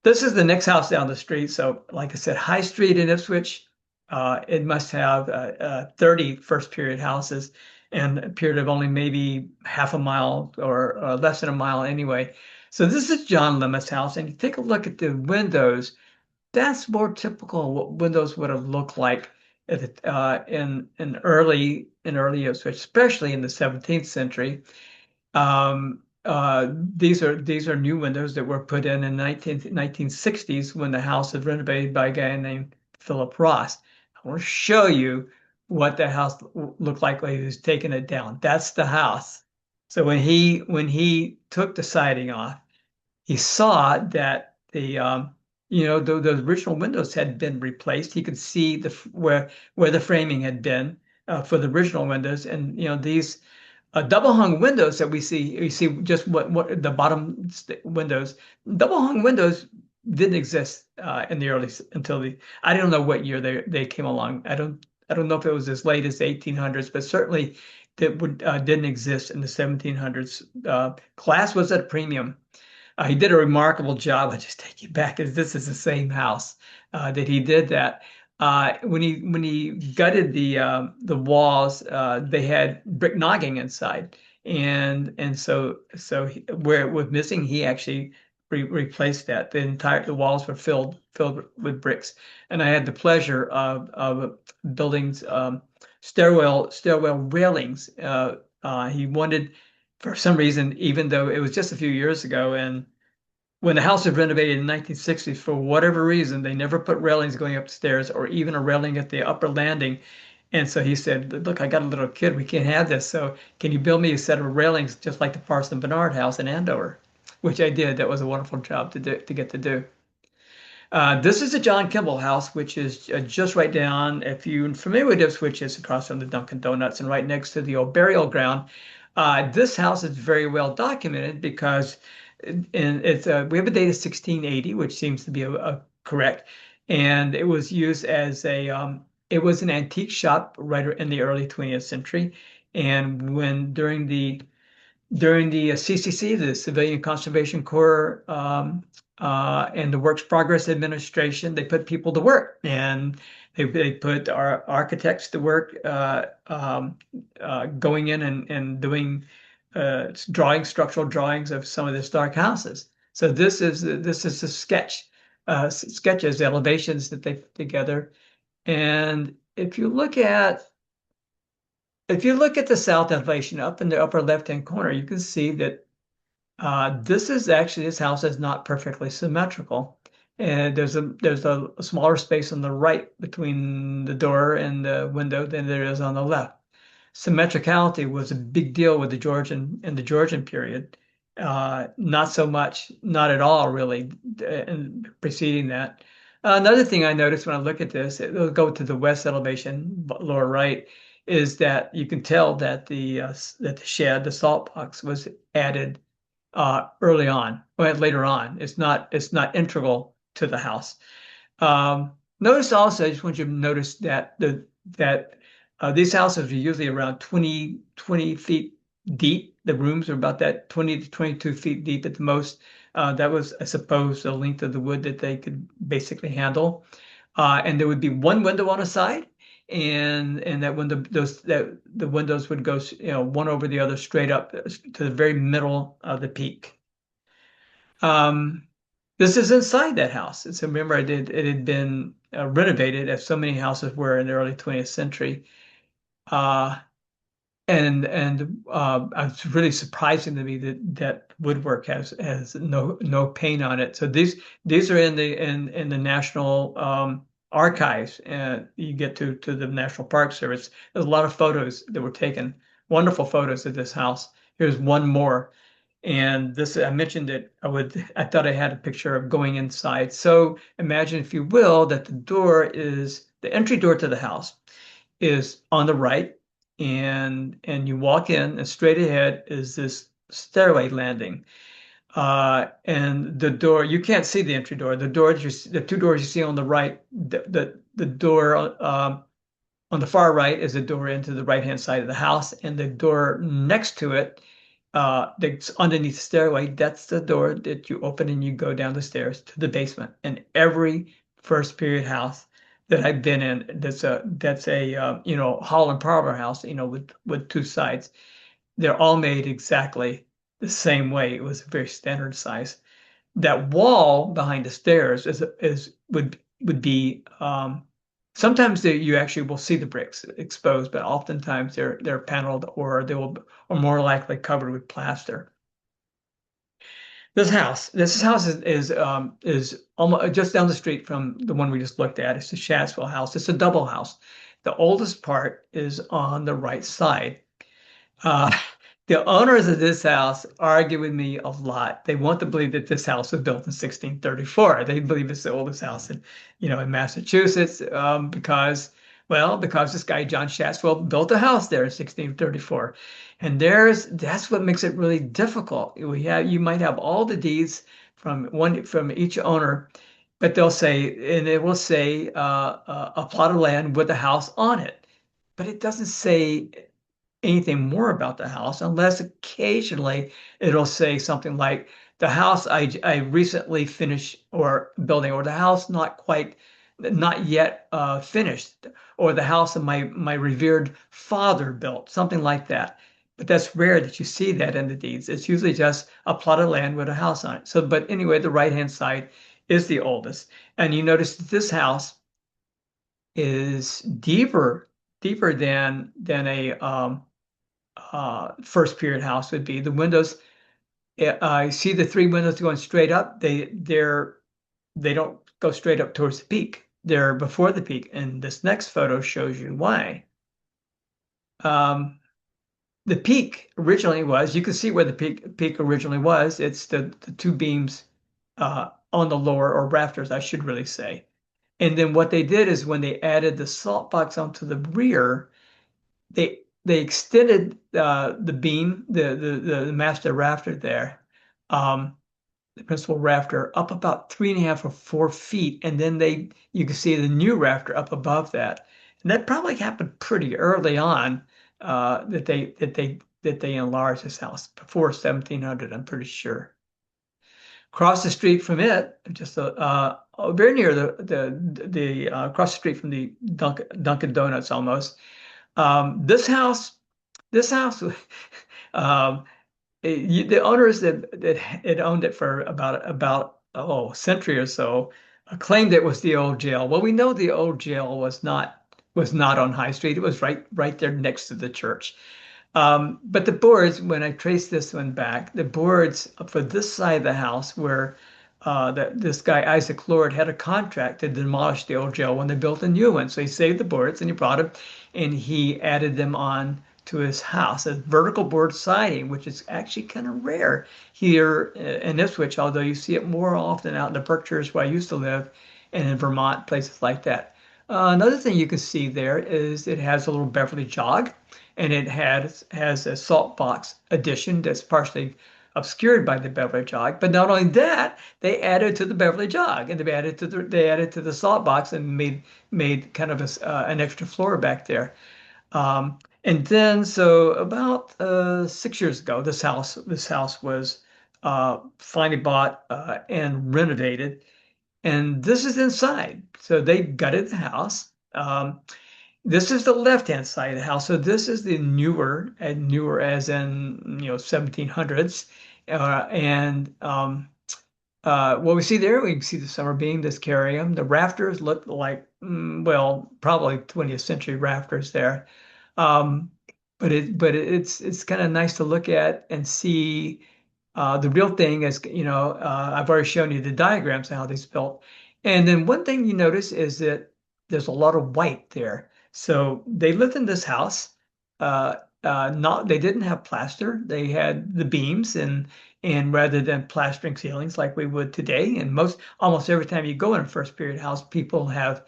This is the next house down the street. So, like I said, High Street in Ipswich, it must have 30 first period houses and a period of only maybe half a mile or less than a mile anyway. So this is John Lemmas' house, and you take a look at the windows. That's more typical what windows would have looked like in early Ipswich, especially in the 17th century. These are new windows that were put in 1960s when the house was renovated by a guy named Philip Ross. I want to show you what the house looked like when he was taking it down. That's the house. So when he took the siding off, he saw that the original windows had been replaced. He could see where the framing had been for the original windows, and these double hung windows that we see just what the bottom windows. Double hung windows didn't exist in the early until the I don't know what year they came along. I don't know if it was as late as the 1800s, but certainly that didn't exist in the 1700s. Glass was at a premium. He did a remarkable job. I just take you back, as this is the same house that he did that. When he gutted the walls, they had brick nogging inside, and where it was missing, he actually replaced that. The walls were filled with bricks, and I had the pleasure of building stairwell railings. He wanted, for some reason, even though it was just a few years ago, and when the house was renovated in 1960s, for whatever reason, they never put railings going upstairs or even a railing at the upper landing. And so he said, "Look, I got a little kid. We can't have this. So can you build me a set of railings just like the Parson Bernard house in Andover?" Which I did. That was a wonderful job to get to do. This is the John Kimball House, which is just right down. If you're familiar with Ipswich, it's across from the Dunkin' Donuts and right next to the old burial ground. This house is very well documented because we have a date of 1680, which seems to be a correct, and it was used as it was an antique shop right in the early 20th century, and when during the CCC, the Civilian Conservation Corps, and the Works Progress Administration, they put people to work, and they put our architects to work, going in and doing structural drawings of some of the historic houses. So this is a sketches, elevations that they put together, and if you look at the south elevation up in the upper left-hand corner, you can see that this house is not perfectly symmetrical. And there's a smaller space on the right between the door and the window than there is on the left. Symmetricality was a big deal with the Georgian period. Not so much, not at all, really, in preceding that. Another thing I noticed when I look at this, it'll go to the west elevation, lower right, is that you can tell that the shed, the salt box, was added early on, well, later on. It's not integral to the house. Notice also, I just want you to notice that these houses are usually around 20 feet deep. The rooms are about that 20 to 22 feet deep at the most. That was, I suppose, the length of the wood that they could basically handle. And there would be one window on a side, and that window that the windows would go, one over the other straight up to the very middle of the peak. Um, This is inside that house. It's remember I did it had been renovated as so many houses were in the early 20th century. Uh, and it's really surprising to me that woodwork has no paint on it. So these are in the National Archives, and you get to the National Park Service. There's a lot of photos that were taken, wonderful photos of this house. Here's one more, and this I mentioned it. I thought I had a picture of going inside. So imagine, if you will, that the entry door to the house is on the right, and you walk in, and straight ahead is this stairway landing. And the door, you can't see the entry door. The two doors you see on the right, the door on the far right is the door into the right-hand side of the house, and the door next to it, that's underneath the stairway, that's the door that you open and you go down the stairs to the basement. And every first period house that I've been in, that's a hall and parlor house, with two sides. They're all made exactly the same way. It was a very standard size. That wall behind the stairs is would be sometimes you actually will see the bricks exposed, but oftentimes they're paneled, or they will or more likely covered with plaster. This house is almost just down the street from the one we just looked at. It's the Shatsville house. It's a double house. The oldest part is on the right side. Uh, the owners of this house argue with me a lot. They want to believe that this house was built in 1634. They believe it's the oldest house in Massachusetts, because this guy John Shatswell built a house there in 1634, and that's what makes it really difficult. You might have all the deeds from each owner, but it will say a plot of land with a house on it, but it doesn't say anything more about the house, unless occasionally it'll say something like the house I recently finished or building, or the house not yet finished, or the house that my revered father built, something like that. But that's rare that you see that in the deeds. It's usually just a plot of land with a house on it. So, but anyway, the right-hand side is the oldest. And you notice that this house is deeper than a first period house would be. The windows, I see the three windows going straight up. They don't go straight up towards the peak. They're before the peak, and this next photo shows you why. Um, the peak originally was, you can see where the peak originally was. It's the two beams on the lower, or rafters, I should really say. And then what they did is, when they added the salt box onto the rear, they extended the beam, the master rafter there, um, the principal rafter, up about 3.5 or 4 feet, and then you can see the new rafter up above that, and that probably happened pretty early on, that they enlarged this house before 1700. I'm pretty sure. Across the street from it, just very near the across the street from the Dunkin' Donuts almost. This house this house, um, the owners that had owned it for about a century or so, claimed it was the old jail. Well, we know the old jail was not on High Street. It was right there next to the church. But the boards, when I traced this one back, the boards for this side of the house, where this guy Isaac Lord had a contract to demolish the old jail when they built a new one. So he saved the boards and he brought them, and he added them on to his house, a vertical board siding, which is actually kind of rare here in Ipswich, although you see it more often out in the Berkshires where I used to live, and in Vermont, places like that. Another thing you can see there is it has a little Beverly jog, and it has a salt box addition that's partially obscured by the Beverly jog. But not only that, they added to the Beverly jog, and they added to the salt box, and made kind of an extra floor back there. And then, so about 6 years ago, this house was finally bought and renovated, and this is inside. So they gutted the house. This is the left-hand side of the house. So this is the newer, and newer as in 1700s, and what we see there, we can see the summer beam that's carrying them. The rafters look like, well, probably 20th century rafters there. Um, it's kind of nice to look at and see the real thing is, I've already shown you the diagrams of how these built. And then one thing you notice is that there's a lot of white there. So they lived in this house. Uh, not they didn't have plaster. They had the beams and rather than plastering ceilings like we would today. And almost every time you go in a first period house, people have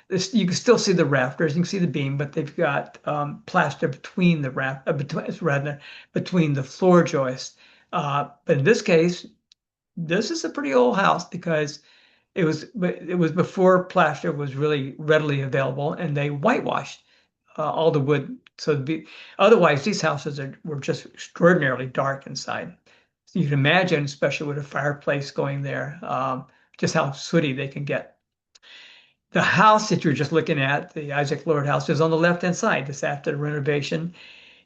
this. You can still see the rafters, you can see the beam, but they've got plaster between the between the floor joists. But in this case, this is a pretty old house because it was before plaster was really readily available, and they whitewashed all the wood. Otherwise, these houses were just extraordinarily dark inside. So you can imagine, especially with a fireplace going there, just how sooty they can get. The house that you're just looking at, the Isaac Lord house, is on the left-hand side. This after the renovation.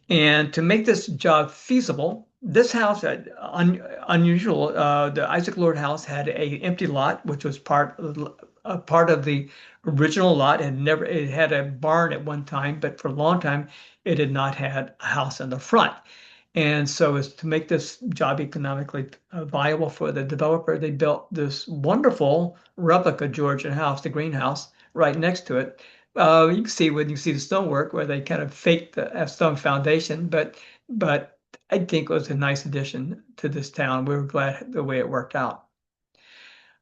And to make this job feasible, this house, unusual, the Isaac Lord house had a empty lot, which was a part of the original lot. It had a barn at one time, but for a long time, it had not had a house in the front. And so, as to make this job economically viable for the developer, they built this wonderful replica Georgian house, the greenhouse, right next to it. You can see when you see the stonework where they kind of faked the stone foundation, but I think it was a nice addition to this town. We were glad the way it worked out. I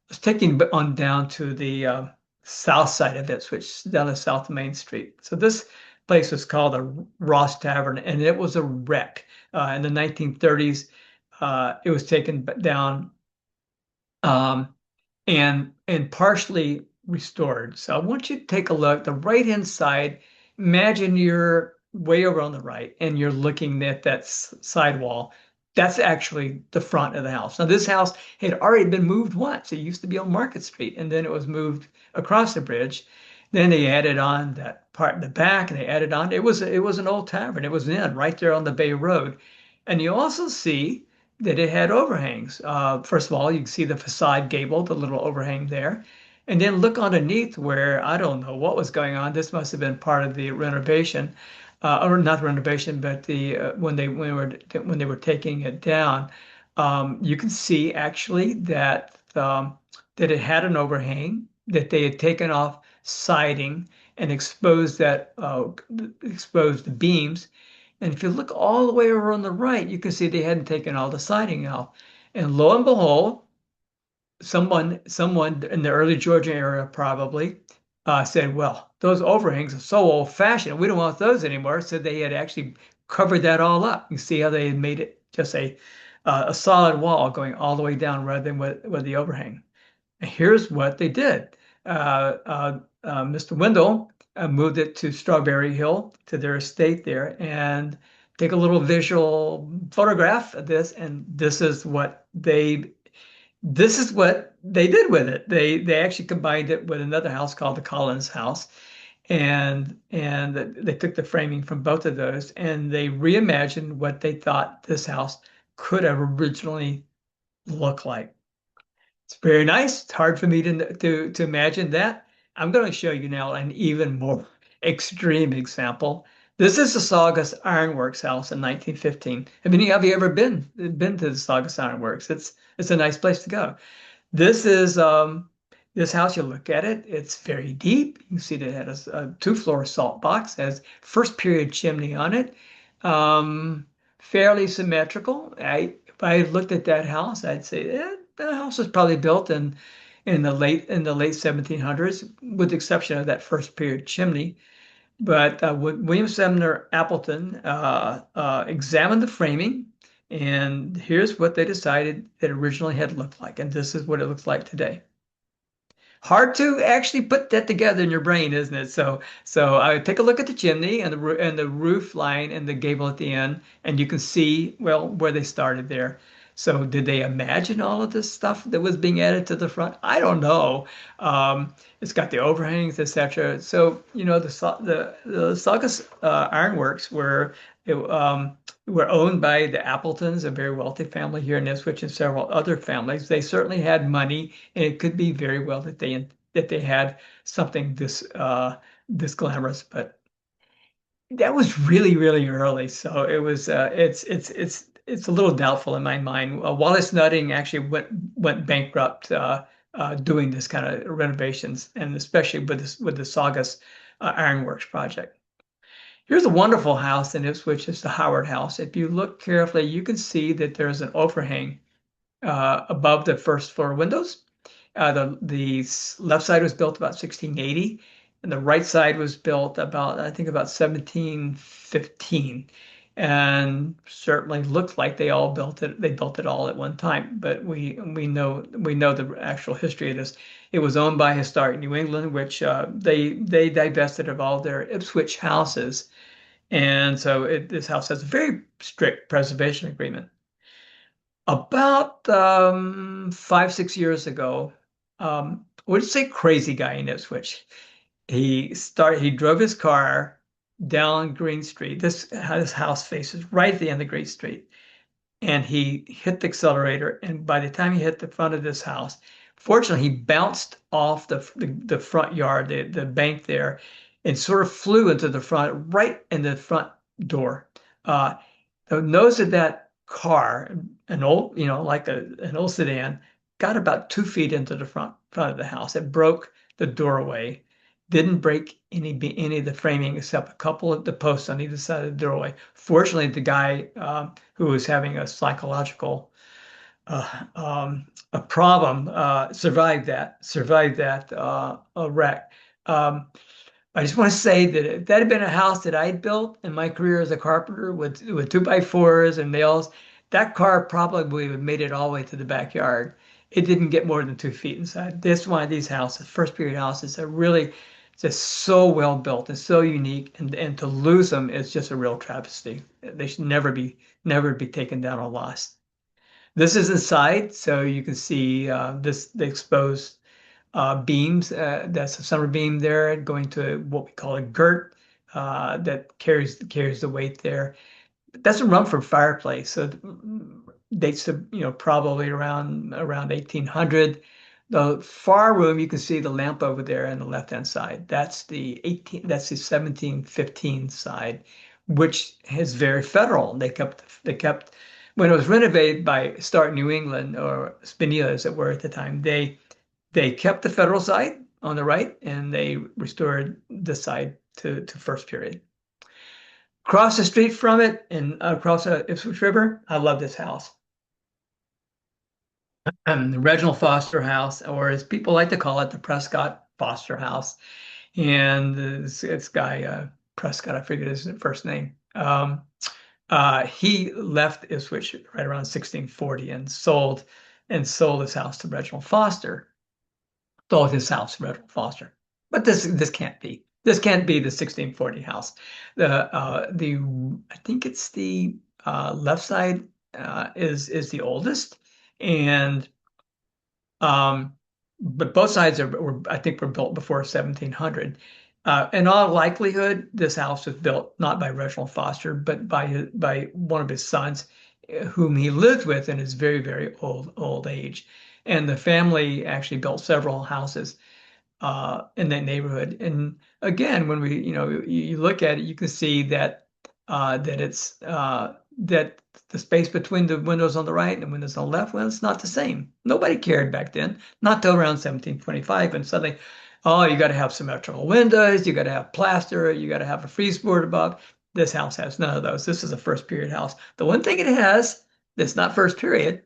was taking on down to the south side of Ipswich, down the south Main Street. So this place was called the Ross Tavern, and it was a wreck. In the 1930s, it was taken down. Um, and partially restored. So I want you to take a look. The right-hand side, imagine you're way over on the right and you're looking at that side wall. That's actually the front of the house. Now, this house had already been moved once. It used to be on Market Street, and then it was moved across the bridge. Then they added on that part in the back, and they added on. It was an old tavern. It was an inn right there on the Bay Road, and you also see that it had overhangs. First of all, you can see the facade gable, the little overhang there. And then look underneath where I don't know what was going on. This must have been part of the renovation, or not renovation, but when they were taking it down. You can see actually that it had an overhang, that they had taken off siding and exposed the beams, and if you look all the way over on the right, you can see they hadn't taken all the siding off. And lo and behold, someone in the early Georgian era probably said, "Well, those overhangs are so old-fashioned. We don't want those anymore." So they had actually covered that all up. You see how they had made it just a solid wall going all the way down rather than with the overhang. Here's what they did. Mr. Wendell moved it to Strawberry Hill to their estate there and take a little visual photograph of this. And this is what they did with it. They actually combined it with another house called the Collins House. And they took the framing from both of those and they reimagined what they thought this house could have originally looked like. It's very nice. It's hard for me to imagine that. I'm going to show you now an even more extreme example. This is the Saugus Ironworks house in 1915. Have any of you ever been to the Saugus Ironworks? It's a nice place to go. This is this house. You look at it; it's very deep. You can see that it has a two-floor salt box, has first period chimney on it, fairly symmetrical. If I looked at that house, I'd say the house was probably built in the late 1700s, with the exception of that first period chimney. But William Sumner Appleton examined the framing, and here's what they decided it originally had looked like, and this is what it looks like today. Hard to actually put that together in your brain, isn't it? So I take a look at the chimney and the roof line and the gable at the end, and you can see well where they started there. So did they imagine all of this stuff that was being added to the front? I don't know. It's got the overhangs, etc. So the Saugus Ironworks were were owned by the Appletons, a very wealthy family here in Ipswich, and several other families. They certainly had money, and it could be very well that they had something this glamorous, but that was really, really early. So it was it's a little doubtful in my mind. Wallace Nutting actually went bankrupt doing this kind of renovations, and especially with the Saugus Ironworks project. Here's a wonderful house in Ipswich. It's the Howard House. If you look carefully, you can see that there's an overhang above the first floor windows. The left side was built about 1680, and the right side was built about, I think, about 1715. And certainly looked like they all built it. They built it all at one time. But we know the actual history of this. It was owned by Historic New England, which they divested of all their Ipswich houses, and so this house has a very strict preservation agreement. About 5, 6 years ago, would you say crazy guy in Ipswich? He drove his car down Green Street. This house faces right at the end of Green Street, and he hit the accelerator. And by the time he hit the front of this house, fortunately, he bounced off the front yard, the bank there, and sort of flew into the front, right in the front door. Uh, the nose of that car, an old, like an old sedan, got about 2 feet into the front of the house. It broke the doorway, didn't break any of the framing except a couple of the posts on either side of the doorway. Fortunately, the guy who was having a psychological a problem survived that wreck. I just want to say that if that had been a house that I'd built in my career as a carpenter with 2x4s and nails, that car probably would have made it all the way to the backyard. It didn't get more than 2 feet inside. This one of these houses, first period houses, are really just so well built and so unique, and to lose them is just a real travesty. They should never be taken down or lost. This is inside, so you can see the exposed beams. That's a summer beam there going to what we call a girt that carries the weight there. It doesn't run from fireplace, so dates to probably around 1800. The far room, you can see the lamp over there on the left-hand side. That's the 1715 side, which is very federal. They kept when it was renovated by Start New England, or Spinella as it were at the time. They kept the federal side on the right, and they restored this side to first period. Across the street from it and across the Ipswich River, I love this house. The Reginald Foster House, or as people like to call it, the Prescott Foster House. And this guy, Prescott, I forget his first name. He left Ipswich right around 1640 and sold his house to Reginald Foster. Sold his house to Reginald Foster. But this can't be. This can't be the 1640 house. The I think it's the left side is the oldest, and but both sides I think were built before 1700. In all likelihood, this house was built not by Reginald Foster, but by one of his sons, whom he lived with in his very, very old age. And the family actually built several houses in that neighborhood. And again, when you look at it, you can see that the space between the windows on the right and the windows on the left, well, it's not the same. Nobody cared back then, not till around 1725, and suddenly, oh, you got to have symmetrical windows, you got to have plaster, you got to have a frieze board above. This house has none of those. This is a first period house. The one thing it has that's not first period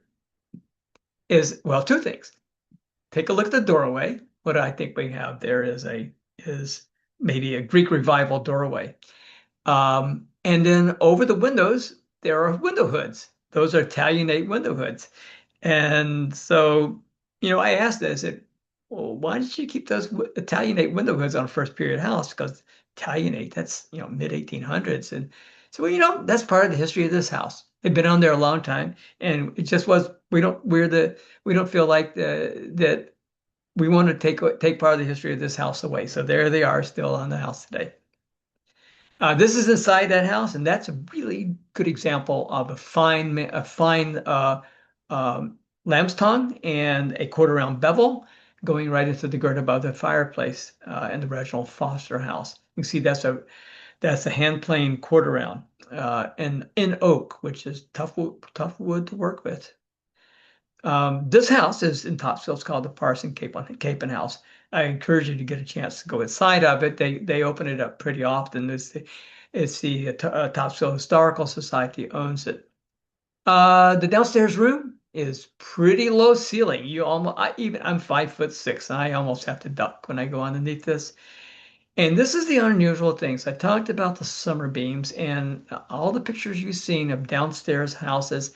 is, well, two things. Take a look at the doorway. What I think we have there is maybe a Greek revival doorway. And then over the windows, there are window hoods. Those are Italianate window hoods. And so, I asked this, I said, well, why did you keep those Italianate window hoods on a first period house? Because Italianate, that's, mid 1800s. And so, that's part of the history of this house. They've been on there a long time, and it just was, we don't feel like that we want to take part of the history of this house away. So there they are, still on the house today. This is inside that house, and that's a really good example of a fine lamb's tongue and a quarter round bevel going right into the girder above the fireplace in the Reginald Foster house. You can see that's a hand plane quarter round and in oak, which is tough wood to work with. This house is in Topsfield. It's called the Parson Capon House. I encourage you to get a chance to go inside of it. They open it up pretty often. It's the Topsfield Historical Society owns it. The downstairs room is pretty low ceiling. I'm 5'6", and I almost have to duck when I go underneath this. And this is the unusual things. I talked about the summer beams and all the pictures you've seen of downstairs houses.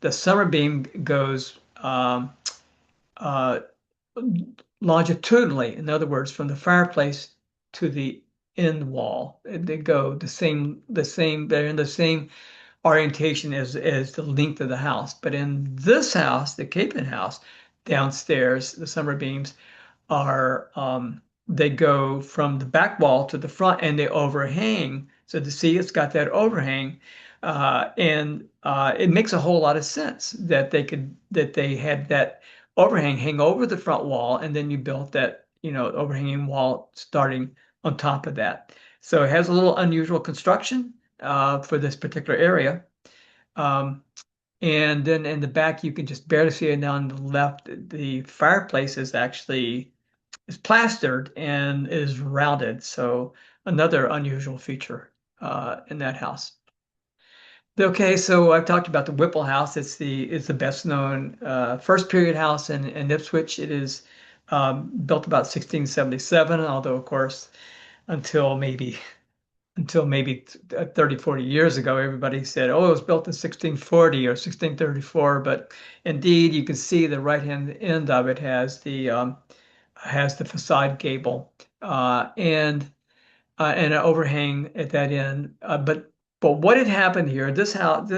The summer beam goes uh, longitudinally, in other words, from the fireplace to the end wall. They go they're in the same orientation as the length of the house. But in this house, the Capon house, downstairs, the summer beams are they go from the back wall to the front and they overhang. So to see it's got that overhang, and it makes a whole lot of sense that they had that overhang hang over the front wall, and then you built that overhanging wall starting on top of that. So it has a little unusual construction for this particular area. Um, and then in the back, you can just barely see it down the left. The fireplace is plastered and is rounded. So another unusual feature in that house. Okay, so I've talked about the Whipple House. It's the best known first period house in Ipswich. It is built about 1677, although of course until maybe until maybe 30, 40 years ago, everybody said, oh, it was built in 1640 or 1634. But indeed, you can see the right-hand end of it has the facade gable and an overhang at that end. But what had happened here? This house,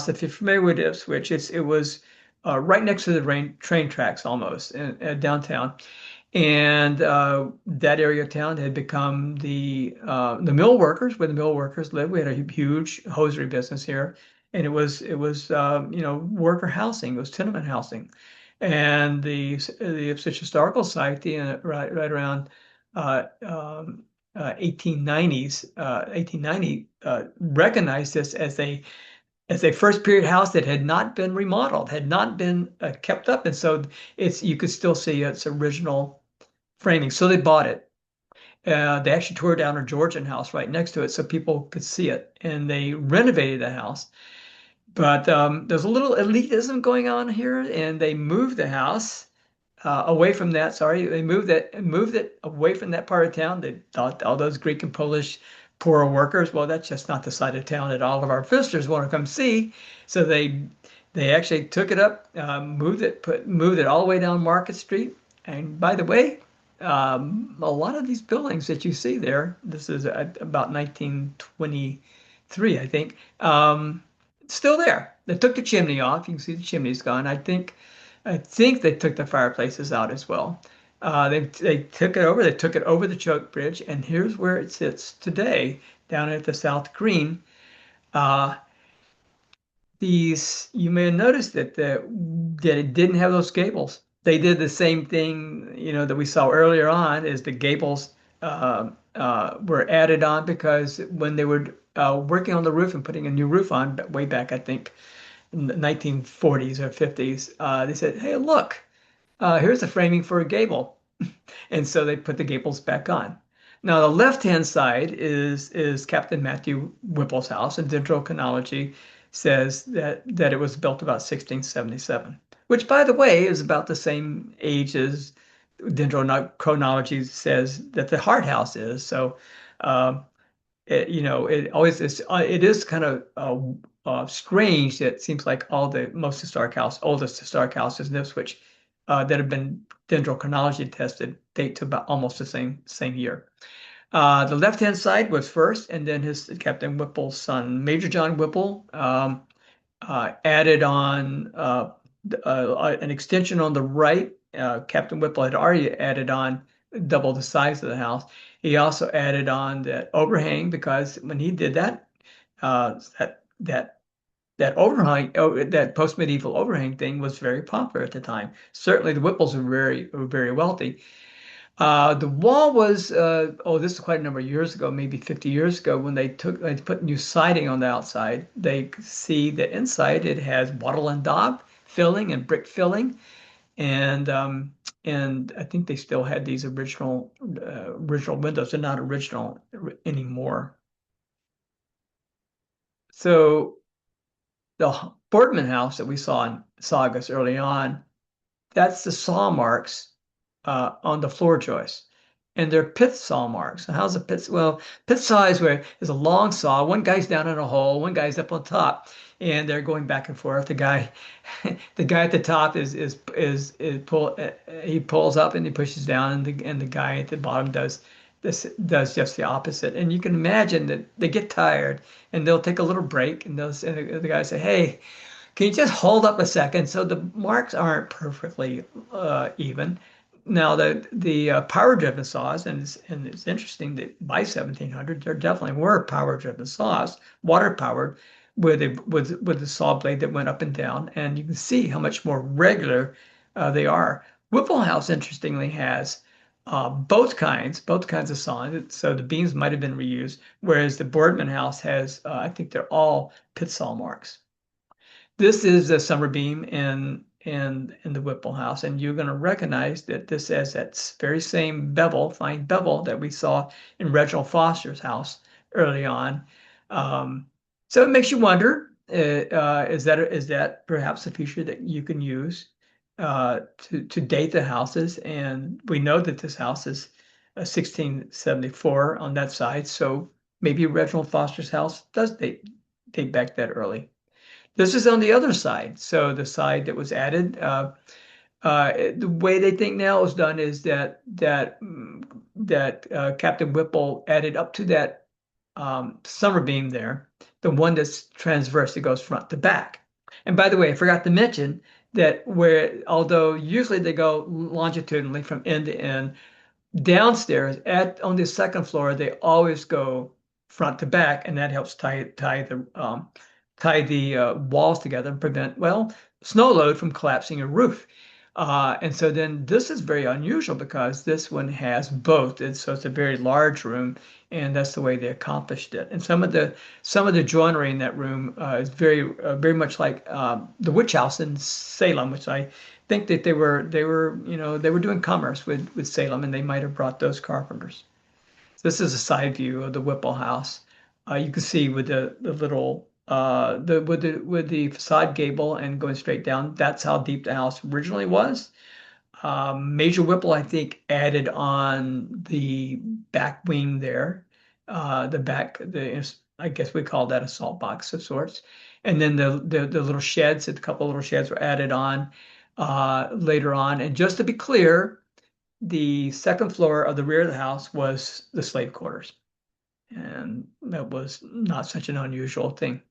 if you're familiar with Ipswich, it was right next to the train tracks almost in downtown, and that area of town had become the mill workers, where the mill workers lived. We had a huge hosiery business here, and it was worker housing. It was tenement housing, and the Ipswich Historical Society right around 1890s 1890 recognized this as a first period house that had not been remodeled, had not been kept up, and so it's you could still see its original framing. So they bought it. They actually tore down a Georgian house right next to it so people could see it, and they renovated the house. But there's a little elitism going on here, and they moved the house away from that. Sorry, they moved it away from that part of town. They thought all those Greek and Polish poorer workers. Well, that's just not the side of town that all of our visitors want to come see. So they actually took it up, moved it all the way down Market Street. And by the way, a lot of these buildings that you see there, this is about 1923, I think, still there. They took the chimney off. You can see the chimney's gone. I think they took the fireplaces out as well. They took it over. They took it over the choke bridge, and here's where it sits today, down at the South Green. Uh, these you may have noticed that it didn't have those gables. They did the same thing, that we saw earlier on, is the gables were added on because when they were working on the roof and putting a new roof on, way back, I think, in the 1940s or 50s, they said, "Hey, look, here's the framing for a gable," and so they put the gables back on. Now the left-hand side is Captain Matthew Whipple's house, and dendrochronology says that it was built about 1677, which, by the way, is about the same age as dendrochronology says that the Hart House is. So um, it is kind of strange that it seems like oldest historic houses in Ipswich that have been dendrochronology tested date to about almost the same year. The left-hand side was first, and then his Captain Whipple's son, Major John Whipple, added on an extension on the right. Captain Whipple had already added on double the size of the house. He also added on that overhang because when he did that, that overhang, that post-medieval overhang thing was very popular at the time. Certainly, the Whipples were very wealthy. The wall was, this is quite a number of years ago, maybe 50 years ago, when they put new siding on the outside. They could see that inside it has wattle and daub filling and brick filling, and I think they still had these original windows. They're not original anymore. So the Boardman house that we saw in Saugus early on, that's the saw marks on the floor joists. And they're pit saw marks. And how's a pit? Well, pit saw is where there's a long saw. One guy's down in a hole, one guy's up on top, and they're going back and forth. The guy at the top he pulls up and he pushes down, and the guy at the bottom does just the opposite. And you can imagine that they get tired and they'll take a little break, and the guy say, "Hey, can you just hold up a second?" So the marks aren't perfectly even. Now the power-driven saws, and it's interesting that by 1700 there definitely were power-driven saws, water-powered, with the saw blade that went up and down, and you can see how much more regular they are. Whipple House, interestingly, has both kinds of saws, so the beams might have been reused, whereas the Boardman House has, I think they're all pit saw marks. This is a summer beam in the Whipple house, and you're going to recognize that this has that very same bevel, fine bevel that we saw in Reginald Foster's house early on. Um, so it makes you wonder, is that perhaps a feature that you can use to date the houses? And we know that this house is 1674 on that side, so maybe Reginald Foster's house does date back that early. This is on the other side. So the side that was added, the way they think now is done is that Captain Whipple added up to that summer beam there, the one that's transverse that goes front to back. And by the way, I forgot to mention that although usually they go longitudinally from end to end, downstairs on the second floor, they always go front to back, and that helps tie the walls together and prevent, well, snow load from collapsing a roof. And so then this is very unusual because this one has both. So it's a very large room, and that's the way they accomplished it. And some of the joinery in that room is very much like the Witch House in Salem, which I think that they were doing commerce with Salem, and they might have brought those carpenters. This is a side view of the Whipple house. You can see with the little with the facade gable and going straight down. That's how deep the house originally was. Major Whipple, I think, added on the back wing there. I guess we call that a salt box of sorts. And then the little sheds, a couple of little sheds were added on later on. And just to be clear, the second floor of the rear of the house was the slave quarters. And that was not such an unusual thing.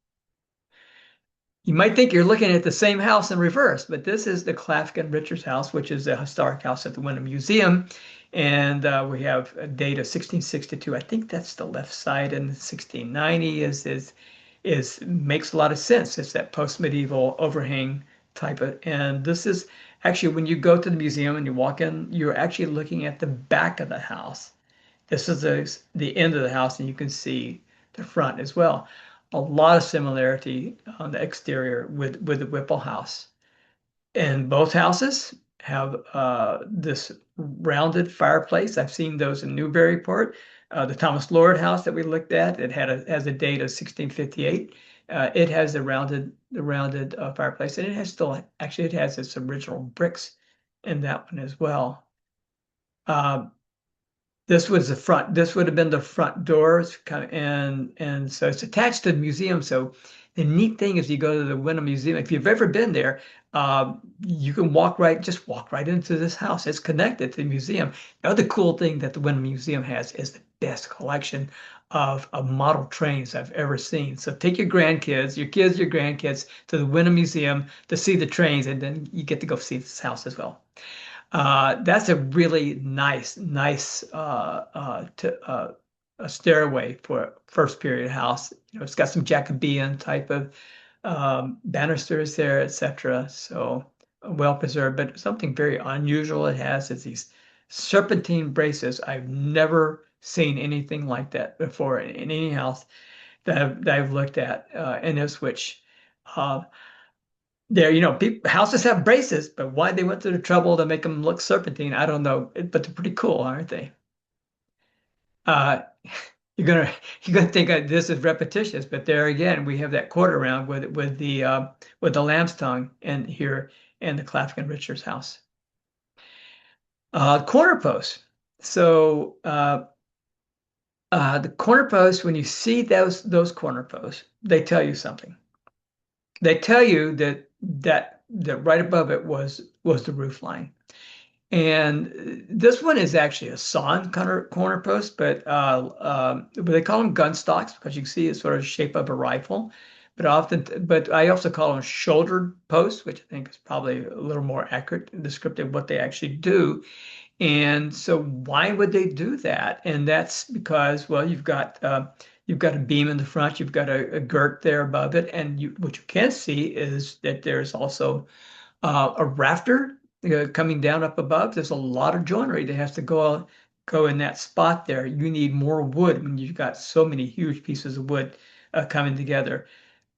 You might think you're looking at the same house in reverse, but this is the Clafkin Richards house, which is a historic house at the Wyndham Museum. And we have a date of 1662. I think that's the left side, and 1690 is makes a lot of sense. It's that post-medieval overhang type of, and this is actually when you go to the museum and you walk in, you're actually looking at the back of the house. This is the end of the house, and you can see the front as well. A lot of similarity on the exterior with the Whipple house. And both houses have this rounded fireplace. I've seen those in Newburyport. The Thomas Lord house that we looked at, it has a date of 1658. It has the rounded fireplace, and it has its original bricks in that one as well. Uh, this was the front. This would have been the front doors, and so it's attached to the museum. So the neat thing is, you go to the Wyndham Museum. If you've ever been there, you can just walk right into this house. It's connected to the museum. The other cool thing that the Wyndham Museum has is the best collection of model trains I've ever seen. So take your grandkids, your kids, your grandkids to the Wyndham Museum to see the trains, and then you get to go see this house as well. That's a really nice a stairway for a first period house. You know, it's got some Jacobean type of banisters there, etc. So well preserved, but something very unusual it has is these serpentine braces. I've never seen anything like that before in any house that I've looked at in Ipswich. Uh, there, you know, houses have braces, but why they went through the trouble to make them look serpentine, I don't know. But they're pretty cool, aren't they? Uh, you're gonna you're gonna think this is repetitious, but there again, we have that quarter round with the lamb's tongue and here in the Claflin Richards house. Corner posts. So the corner posts, when you see those corner posts, they tell you something. They tell you that right above it was the roof line. And this one is actually a sawn corner post, but they call them gun stocks because you can see it's sort of the shape of a rifle. But I also call them shouldered posts, which I think is probably a little more accurate and descriptive of what they actually do. And so why would they do that? And that's because, well, you've got a beam in the front, you've got a girt there above it, and what you can see is that there's also a rafter coming down up above. There's a lot of joinery that has to go in that spot there. You need more wood when you've got so many huge pieces of wood coming together.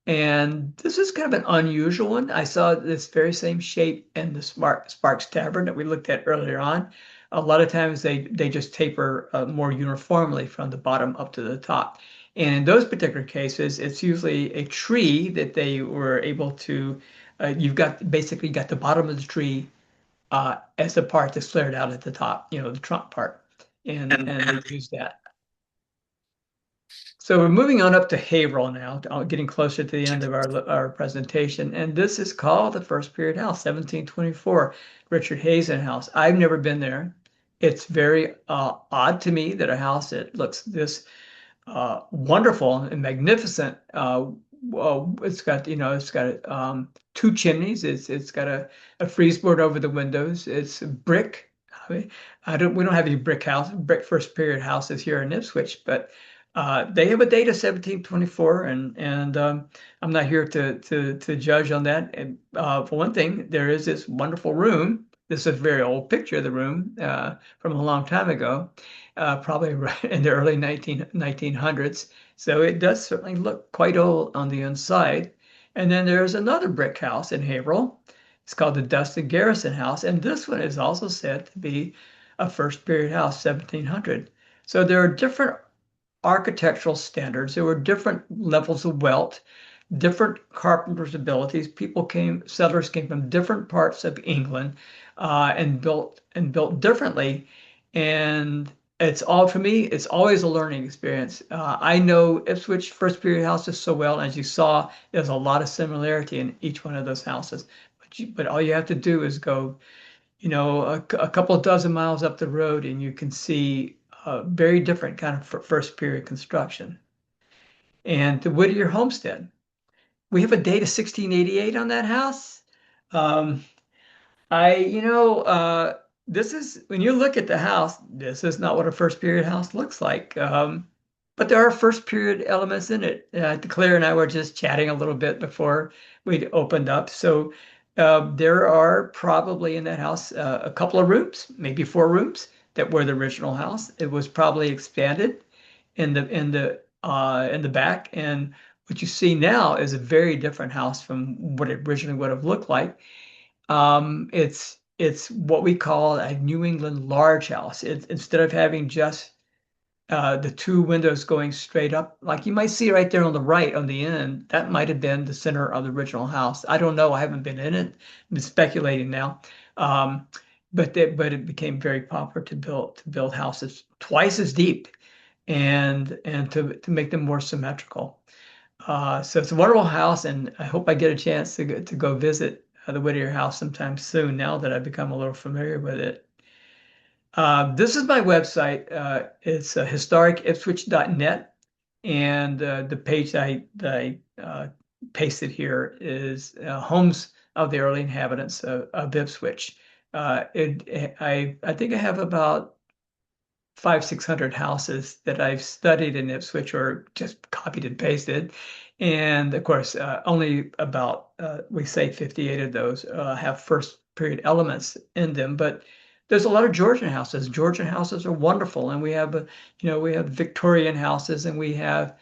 And this is kind of an unusual one. I saw this very same shape in the Sparks Tavern that we looked at earlier on. A lot of times they just taper more uniformly from the bottom up to the top. And in those particular cases, it's usually a tree that they were able to, you've got basically got the bottom of the tree as the part that's flared out at the top, you know, the trunk part. And they use that. So we're moving on up to Haverhill now, getting closer to the end of our presentation. And this is called the First Period House, 1724, Richard Hazen House. I've never been there. It's very odd to me that a house that looks this wonderful and magnificent. Well, it's got, you know, it's got two chimneys. It's got a freeze board over the windows. It's brick. I mean, we don't have any brick first period houses here in Ipswich, but they have a date of 1724, and I'm not here to judge on that. And for one thing, there is this wonderful room. This is a very old picture of the room from a long time ago, probably right in the early 1900s. So it does certainly look quite old on the inside. And then there's another brick house in Haverhill. It's called the Dustin Garrison House, and this one is also said to be a first period house, 1700. So there are different architectural standards. There were different levels of wealth, different carpenters' abilities. Settlers came from different parts of England and built differently. And it's all for me, it's always a learning experience. I know Ipswich first period houses so well, as you saw, there's a lot of similarity in each one of those houses. But all you have to do is go, you know, a couple dozen miles up the road, and you can see a very different kind of first period construction. And the Whittier homestead, we have a date of 1688 on that house. Um, you know, this is when you look at the house, this is not what a first period house looks like. But there are first period elements in it. Claire and I were just chatting a little bit before we opened up. So there are probably in that house a couple of rooms, maybe four rooms that were the original house. It was probably expanded in the back, and what you see now is a very different house from what it originally would have looked like. It's what we call a New England large house. Instead of having just the two windows going straight up, like you might see right there on the right on the end, that might have been the center of the original house. I don't know. I haven't been in it. I'm speculating now. Um, but it became very popular to build houses twice as deep and to make them more symmetrical. So it's a wonderful house, and I hope I get a chance to go visit the Whittier house sometime soon. Now that I've become a little familiar with it. This is my website. It's historicipswich.net, and the page that I pasted here is Homes of the Early Inhabitants of Ipswich. I think I have about 600 houses that I've studied in Ipswich or just copied and pasted. And of course, only about, we say 58 of those have first period elements in them. But there's a lot of Georgian houses. Georgian houses are wonderful. And we have, we have Victorian houses and we have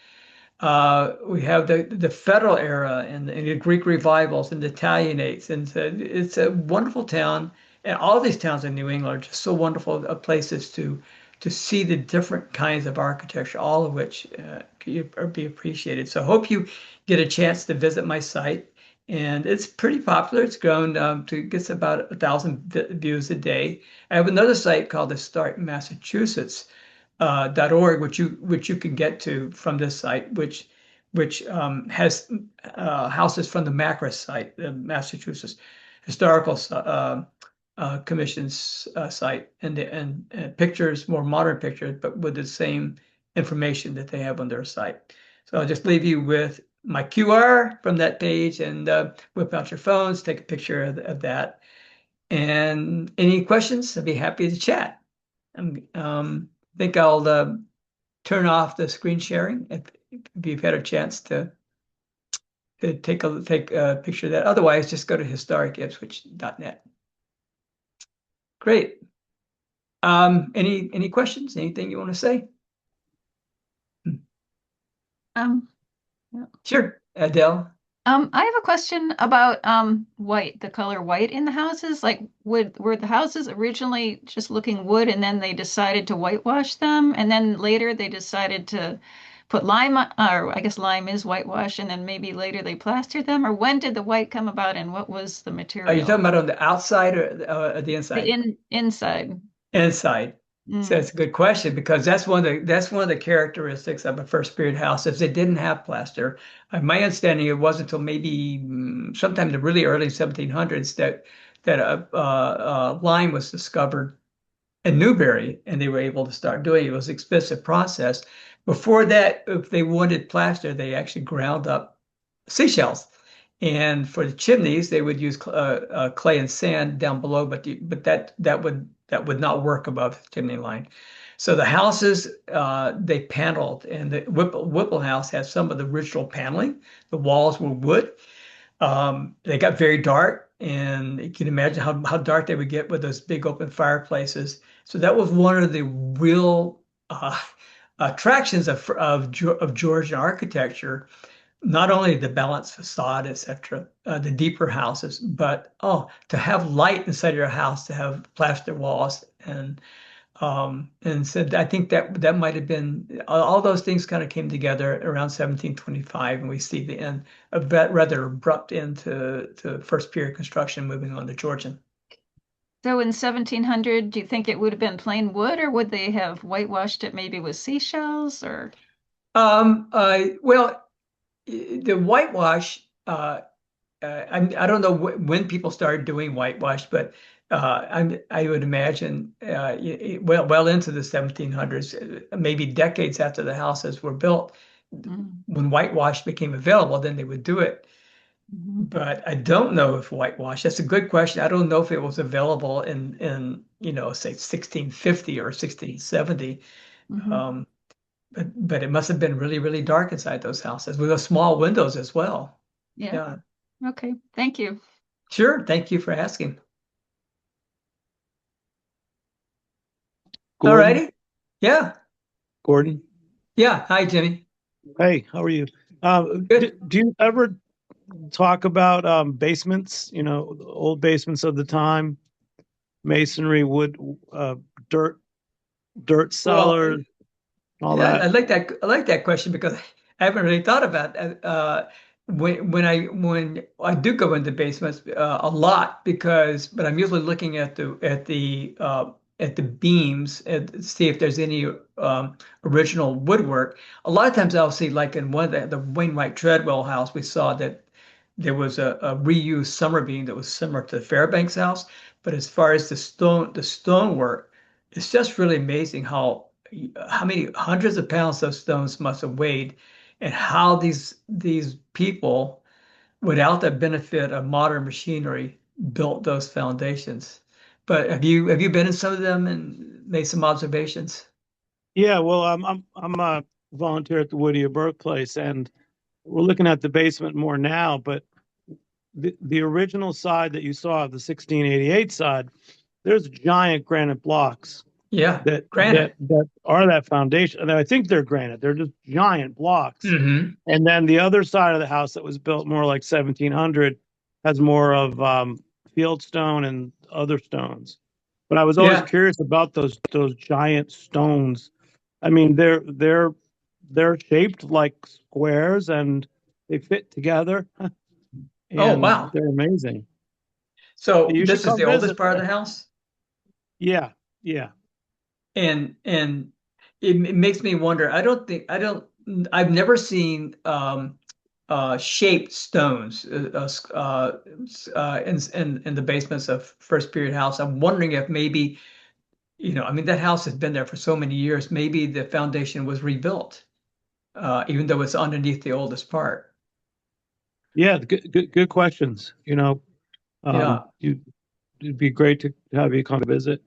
the Federal era and the Greek revivals and the Italianates, and it's a wonderful town. And all these towns in New England are just so wonderful places to see the different kinds of architecture, all of which be appreciated. So I hope you get a chance to visit my site. And it's pretty popular. It's grown to gets about 1,000 views a day. I have another site called the Start Massachusetts .org, which you can get to from this site, which has houses from the MACRA site, the Massachusetts Historical Commission's site, and pictures, more modern pictures, but with the same information that they have on their site. So I'll just leave you with my QR from that page, and whip out your phones, take a picture of that. And any questions, I'd be happy to chat. Think I'll turn off the screen sharing if you've had a chance to take a picture of that. Otherwise, just go to historicipswich.net. Great. Any questions? Anything you want to say?
Um, yeah.
Sure, Adele.
I have a question about white, the color white in the houses. Like, were the houses originally just looking wood, and then they decided to whitewash them, and then later they decided to put lime, or I guess lime is whitewash, and then maybe later they plastered them, or when did the white come about, and what was the
Are you talking
material?
about on the outside or the
The
inside?
inside.
Inside. So
Mm,
that's a good question because that's one of the characteristics of a first period house is it didn't have plaster. My understanding it wasn't until maybe sometime in the really early 1700s that lime was discovered in Newbury and they were able to start doing it. It was an expensive process. Before that, if they wanted plaster, they actually ground up seashells. And for the chimneys, they would use clay and sand down below, but that would not work above the chimney line. So the houses they paneled, and the Whipple house has some of the original paneling. The walls were wood. They got very dark, and you can imagine how dark they would get with those big open fireplaces. So that was one of the real attractions of Georgian architecture, not only the balanced facade, etc., the deeper houses, but to have light inside your house, to have plaster walls, and so I think that might have been all those things kind of came together around 1725, and we see the end of that rather abrupt end to first period construction, moving on to Georgian.
So in 1700, do you think it would have been plain wood, or would they have whitewashed it maybe with seashells, or?
Well, the whitewash. I don't know when people started doing whitewash, but I would imagine well into the 1700s, maybe decades after the houses were built,
Mm,
when whitewash became available, then they would do it.
mhm,
But I don't know if whitewash. That's a good question. I don't know if it was available in say 1650 or 1670.
mhm.
Um, but it must have been really, really dark inside those houses with those small windows as well.
Yeah.
Yeah.
Okay. Thank you.
Sure. Thank you for asking. All
Gordon,
righty. Yeah.
Gordon.
Yeah. Hi, Jimmy.
Hey, how are you?
Good.
Do you ever talk about basements? You know, the old basements of the time, masonry, wood, uh, dirt, dirt
Well,
cellar, all
yeah,
that.
I like that question because I haven't really thought about when I do go into basements a lot but I'm usually looking at the beams and see if there's any original woodwork. A lot of times I'll see like in one of the Wainwright Treadwell house we saw that there was a reused summer beam that was similar to the Fairbanks house, but as far as the stonework, it's just really amazing how many hundreds of pounds those stones must have weighed, and how these people, without the benefit of modern machinery, built those foundations. But have you been in some of them and made some observations?
Yeah, well, I'm a volunteer at the Whittier Birthplace, and we're looking at the basement more now. But the original side that you saw, the 1688 side, there's giant granite blocks
Yeah,
that
granite.
are that foundation. And I think they're granite. They're just giant blocks.
Hmm.
And then the other side of the house that was built more like 1700 has more of fieldstone and other stones. But I was always
Yeah.
curious about those giant stones. I mean, they're shaped like squares and they fit together
Oh,
and
wow.
they're amazing.
So
You should
this is
come
the oldest
visit.
part of the house,
Yeah, yeah.
and it makes me wonder. I've never seen shaped stones in the basements of first period house. I'm wondering if maybe, I mean, that house has been there for so many years. Maybe the foundation was rebuilt, even though it's underneath the oldest part.
Yeah, good questions.
Yeah,
It'd be great to have you come visit.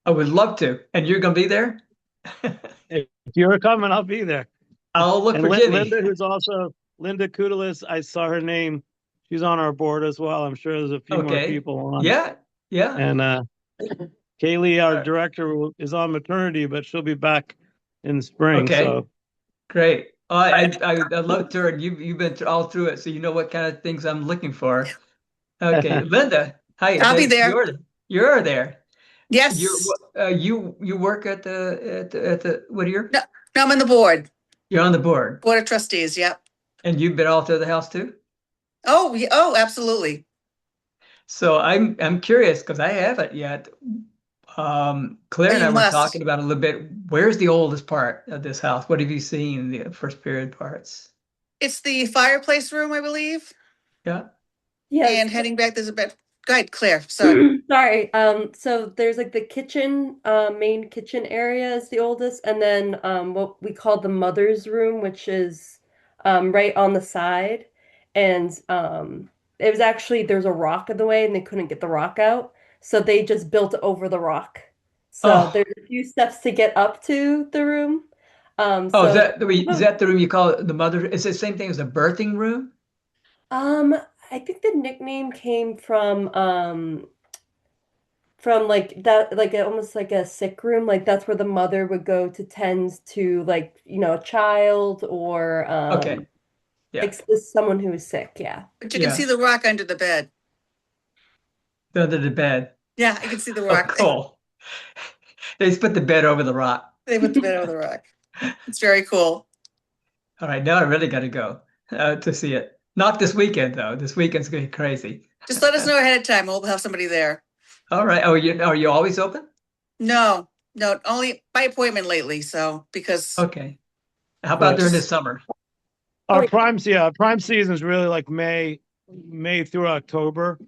I would love to. And you're gonna be there?
If you're coming, I'll be there.
I'll look
And
for Jimmy.
Linda, who's also Linda Kudelis, I saw her name. She's on our board as well. I'm sure there's a few more
Okay.
people on.
Yeah, yeah.
And Kaylee, our
Uh,
director, is on maternity, but she'll be back in the spring.
okay.
So
Great. I love her, and you've been all through it, so you know what kind of things I'm looking for. Okay, Linda. Hi,
I'll be there.
you're there.
Yes.
You work at the Whittier?
No, no, I'm on the board.
You're on the board,
Board of Trustees. Yep.
and you've been all through the house too.
Oh, oh, absolutely.
So I'm curious because I haven't yet.
Oh,
Claire and
you
I were talking
must.
about a little bit. Where's the oldest part of this house? What have you seen in the first period parts?
It's the fireplace room, I believe.
Yeah.
And
Yes.
heading back, there's a bed. Go ahead, Claire. Sorry.
Sorry. So there's like the kitchen, main kitchen area is the oldest, and then what we call the mother's room, which is right on the side. And it was actually there's a rock in the way and they couldn't get the rock out. So they just built over the rock. So
Oh,
there's a few steps to get up to the room.
oh,
So
is that the room you call it the mother? Is it the same thing as the birthing room?
um I think the nickname came from like that like almost like a sick room, like that's where the mother would go to tend to, like, a child or
Okay. Yeah.
like someone who is sick. Yeah.
But you can see
Yeah.
the rock under the bed.
Under the bed.
Yeah, I can see the
Oh,
rock.
cool. They just put the bed over the rock.
They put the bed over the rock. It's very cool.
All right, now I really got to go to see it. Not this weekend though. This weekend's gonna be crazy.
Just let us know ahead of time. We'll have somebody there.
All right. Oh, are you always open?
No, no, only by appointment lately. So because
Okay. How about
right.
during the
just
summer?
Oh,
our prime season is really like May through October.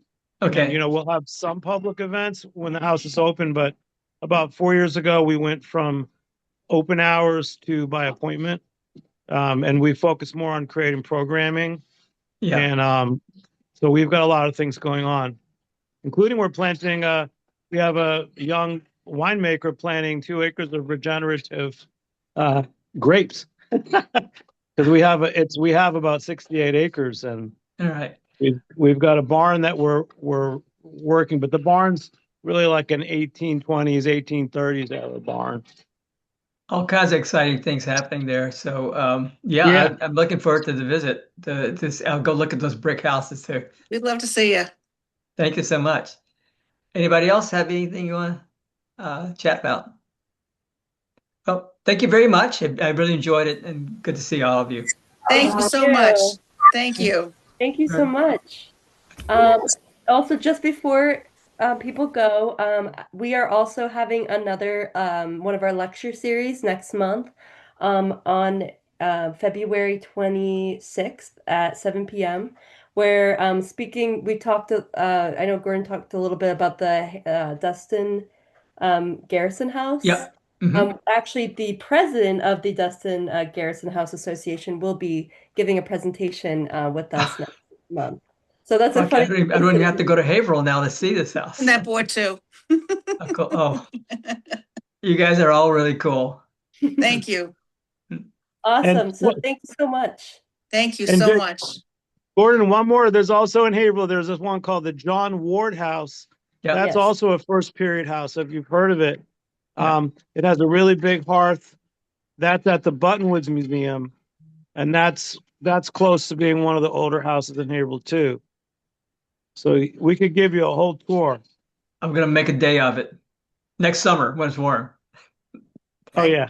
And
Okay.
we'll have some public events when the house is open, but about 4 years ago we went from open hours to by appointment. And we focus more on creating programming.
Yeah.
And so we've got a lot of things going on, including we have a young winemaker planting 2 acres of regenerative uh, grapes because we have about 68 acres, and
All right.
we've got a barn that we're working, but the barn's really like an 1820s, 1830s era barn.
All kinds of exciting things happening there. So yeah,
Yeah.
I'm looking forward to the visit. I'll go look at those brick houses too.
we'd love to see you.
Thank you so much. Anybody else have anything you want to chat about? Well, thank you very much. I really enjoyed it and good to see all of you.
Thank you
thank
so much.
you.
Thank you.
Thank you
All
so
right.
much. Um, Also, just before people go, we are also having another one of our lecture series next month on February 26th at 7 p.m. Where we talked, I know Gordon talked a little bit about the Dustin Garrison House.
Yeah. Hmm.
Actually, the president of the Dustin Garrison House Association will be giving a presentation with us next month. So that's a
Okay,
funny
I don't even have to
coincidence.
go to Haverhill now to see this house.
And that board too.
Oh, you guys are all really cool.
Thank you.
And
Awesome. So thank you so much.
Thank you
and
so much.
Gordon, one more. There's also in Haverhill, there's this one called the John Ward House.
Yeah.
That's
Yes.
also a first period house, if you've heard of it.
Yeah.
It has a really big hearth. That's at the Buttonwoods Museum, and that's close to being one of the older houses in Haverhill too. So we could give you a whole tour.
I'm gonna make a day of it next summer when it's warm.
Oh
Okay.
yeah.